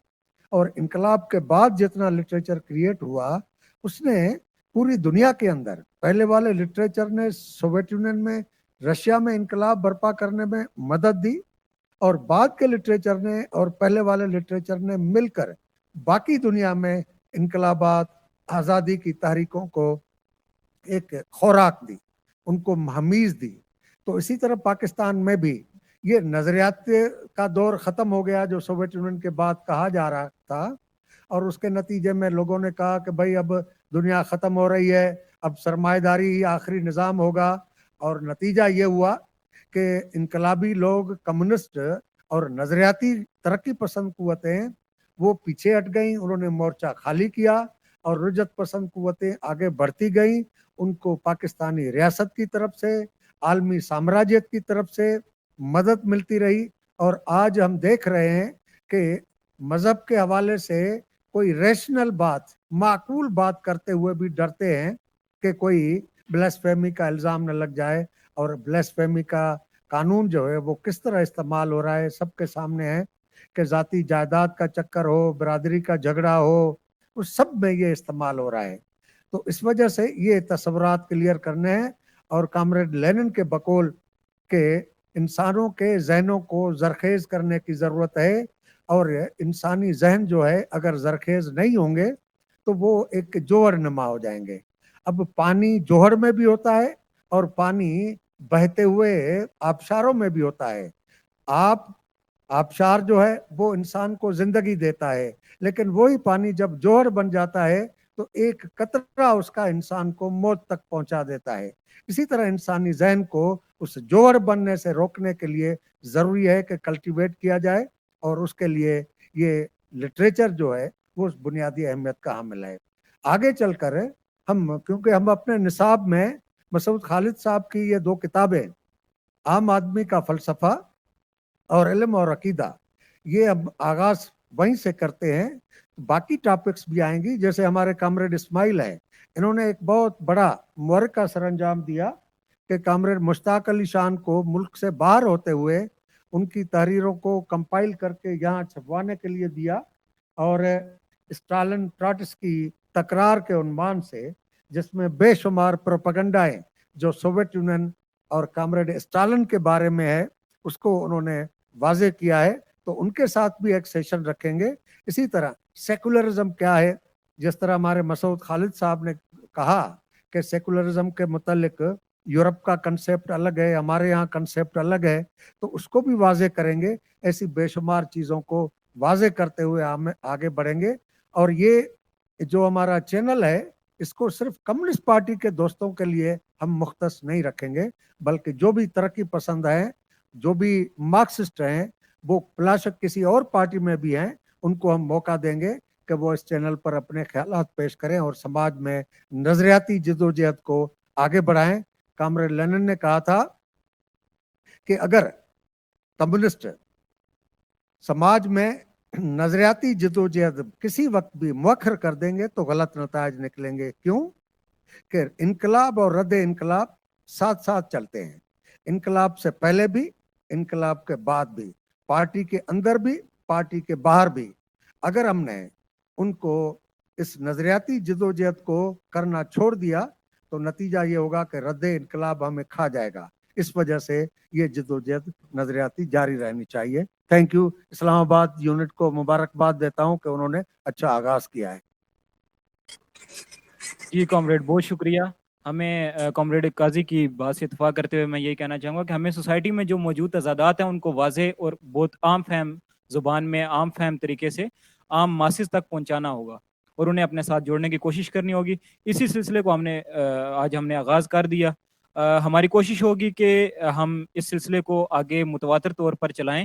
اور انقلاب کے بعد جتنا لٹریچر کریٹ ہوا، اس نے پوری دنیا کے اندر، پہلے والے لٹریچر نے سوویت یونین میں، رشیا میں انقلاب برپا کرنے میں مدد دی، اور بعد کے لٹریچر نے اور پہلے والے لٹریچر نے مل کر باقی دنیا میں انقلابات، آزادی کی تحریکوں کو ایک خوراک دی، ان کو مہمیز دی۔ تو اسی طرح پاکستان میں بھی یہ نظریات کا دور ختم ہو گیا جو سوویت یونین کے بعد کہا جا رہا تھا، اور اس کے نتیجے میں لوگوں نے کہا کہ بھائی اب دنیا ختم ہو رہی ہے، اب سرمایہ داری ہی آخری نظام ہوگا، اور نتیجہ یہ ہوا کہ انقلابی لوگ، کمیونسٹ اور نظریاتی ترقی پسند قوتیں وہ پیچھے ہٹ گئیں، انہوں نے مورچہ خالی کیا، اور رجت پسند قوتیں آگے بڑھتی گئیں، ان کو پاکستانی ریاست کی طرف سے، عالمی سامراجیت کی طرف سے مدد ملتی رہی، اور آج ہم دیکھ رہے ہیں کہ مذہب کے حوالے سے کوئی ریشنل بات، معقول بات کرتے ہوئے بھی ڈرتے ہیں کہ کوئی بلیسفیمی کا الزام نہ لگ جائے، اور بلیسفیمی کا قانون جو ہے وہ کس طرح استعمال ہو رہا ہے سب کے سامنے ہے، کہ ذاتی جائیداد کا چکر ہو، برادری کا جھگڑا ہو، اس سب میں یہ استعمال ہو رہا ہے۔ تو اس وجہ سے یہ تصورات کلیئر کرنے ہیں، اور کامریڈ لینن کے بقول کہ انسانوں کے ذہنوں کو زرخیز کرنے کی ضرورت ہے، اور انسانی ذہن جو ہے اگر زرخیز نہیں ہوں گے تو وہ ایک جوہر نما ہو جائیں گے۔ اب پانی جوہر میں بھی ہوتا ہے اور پانی بہتے ہوئے آبشاروں میں بھی ہوتا ہے۔ آبشار جو ہے وہ انسان کو زندگی دیتا ہے، لیکن وہی پانی جب جوہر بن جاتا ہے تو ایک قطرہ اس کا انسان کو موت تک پہنچا دیتا ہے۔ اسی طرح انسانی ذہن کو اس جوہر بننے سے روکنے کے لیے ضروری ہے کہ کلٹیویٹ کیا جائے، اور اس کے لیے یہ لٹریچر جو ہے وہ بنیادی اہمیت کا حامل ہے۔ آگے چل کر کیونکہ ہم اپنے نصاب میں مسعود خالد صاحب کی یہ 2 کتابیں، عام آدمی کا فلسفہ اور علم اور عقیدہ، یہ اب آغاز وہیں سے کرتے ہیں۔ باقی ٹاپکس بھی آئیں گی، جیسے ہمارے کامریڈ اسماعیل ہیں، انہوں نے ایک بہت بڑا محرکہ سر انجام دیا کہ کامریڈ مشتاق علی شان کو ملک سے باہر ہوتے ہوئے ان کی تحریروں کو کمپائل کر کے یہاں چھپوانے کے لیے دیا، اور اسٹالن ٹراٹسکی تکرار کے عنوان سے، جس میں بے شمار پروپیگنڈائیں جو سوویت یونین اور کامریڈ اسٹالن کے بارے میں ہے اس کو انہوں نے واضح کیا ہے، تو ان کے ساتھ بھی ایک سیشن رکھیں گے۔ اسی طرح سیکولرزم کیا ہے، جس طرح ہمارے مسعود خالد صاحب نے کہا کہ سیکولرزم کے متعلق یورپ کا کنسیپٹ الگ ہے، ہمارے یہاں کنسیپٹ الگ ہے، تو اس کو بھی واضح کریں گے۔ ایسی بے شمار چیزوں کو واضح کرتے ہوئے آگے بڑھیں گے۔ اور یہ جو ہمارا چینل ہے اس کو صرف کمیونسٹ پارٹی کے دوستوں کے لیے ہم مختص نہیں رکھیں گے، بلکہ جو بھی ترقی پسند ہیں، جو بھی مارکسسٹ ہیں، وہ پلاشک کسی اور پارٹی میں بھی ہیں، ان کو ہم موقع دیں گے کہ وہ اس چینل پر اپنے خیالات پیش کریں اور سماج میں نظریاتی جدوجہد کو آگے بڑھائیں۔ کامریڈ لینن نے کہا تھا کہ اگر کمیونسٹ سماج میں نظریاتی جدوجہد کسی وقت بھی مؤخر کر دیں گے تو غلط نتائج نکلیں گے۔ کیوں؟ کہ انقلاب اور رد انقلاب ساتھ ساتھ چلتے ہیں، انقلاب سے پہلے بھی، انقلاب کے بعد بھی، پارٹی کے اندر بھی، پارٹی کے باہر بھی۔ اگر ہم نے ان کو اس نظریاتی جدوجہد کو کرنا چھوڑ دیا تو نتیجہ یہ ہوگا کہ رد انقلاب ہمیں کھا جائے گا۔ اس وجہ سے یہ جدوجہد نظریاتی جاری رہنی چاہیے۔ Thank you. اسلام آباد یونٹ کو مبارکباد دیتا ہوں کہ انہوں نے اچھا آغاز کیا ہے۔ جی کامریڈ، بہت شکریہ۔ ہمیں کامریڈ قاضی کی بات سے اتفاق کرتے ہوئے میں یہ کہنا چاہوں گا کہ ہمیں سوسائٹی میں جو موجود تضادات ہیں ان کو واضح اور بہت عام فہم زبان میں، عام فہم طریقے سے عام ماسز تک پہنچانا ہوگا اور انہیں اپنے ساتھ جوڑنے کی کوشش کرنی ہوگی۔ اسی سلسلے کو آج ہم نے آغاز کر دیا۔ ہماری کوشش ہوگی کہ ہم اس سلسلے کو آگے متواتر طور پر چلائیں،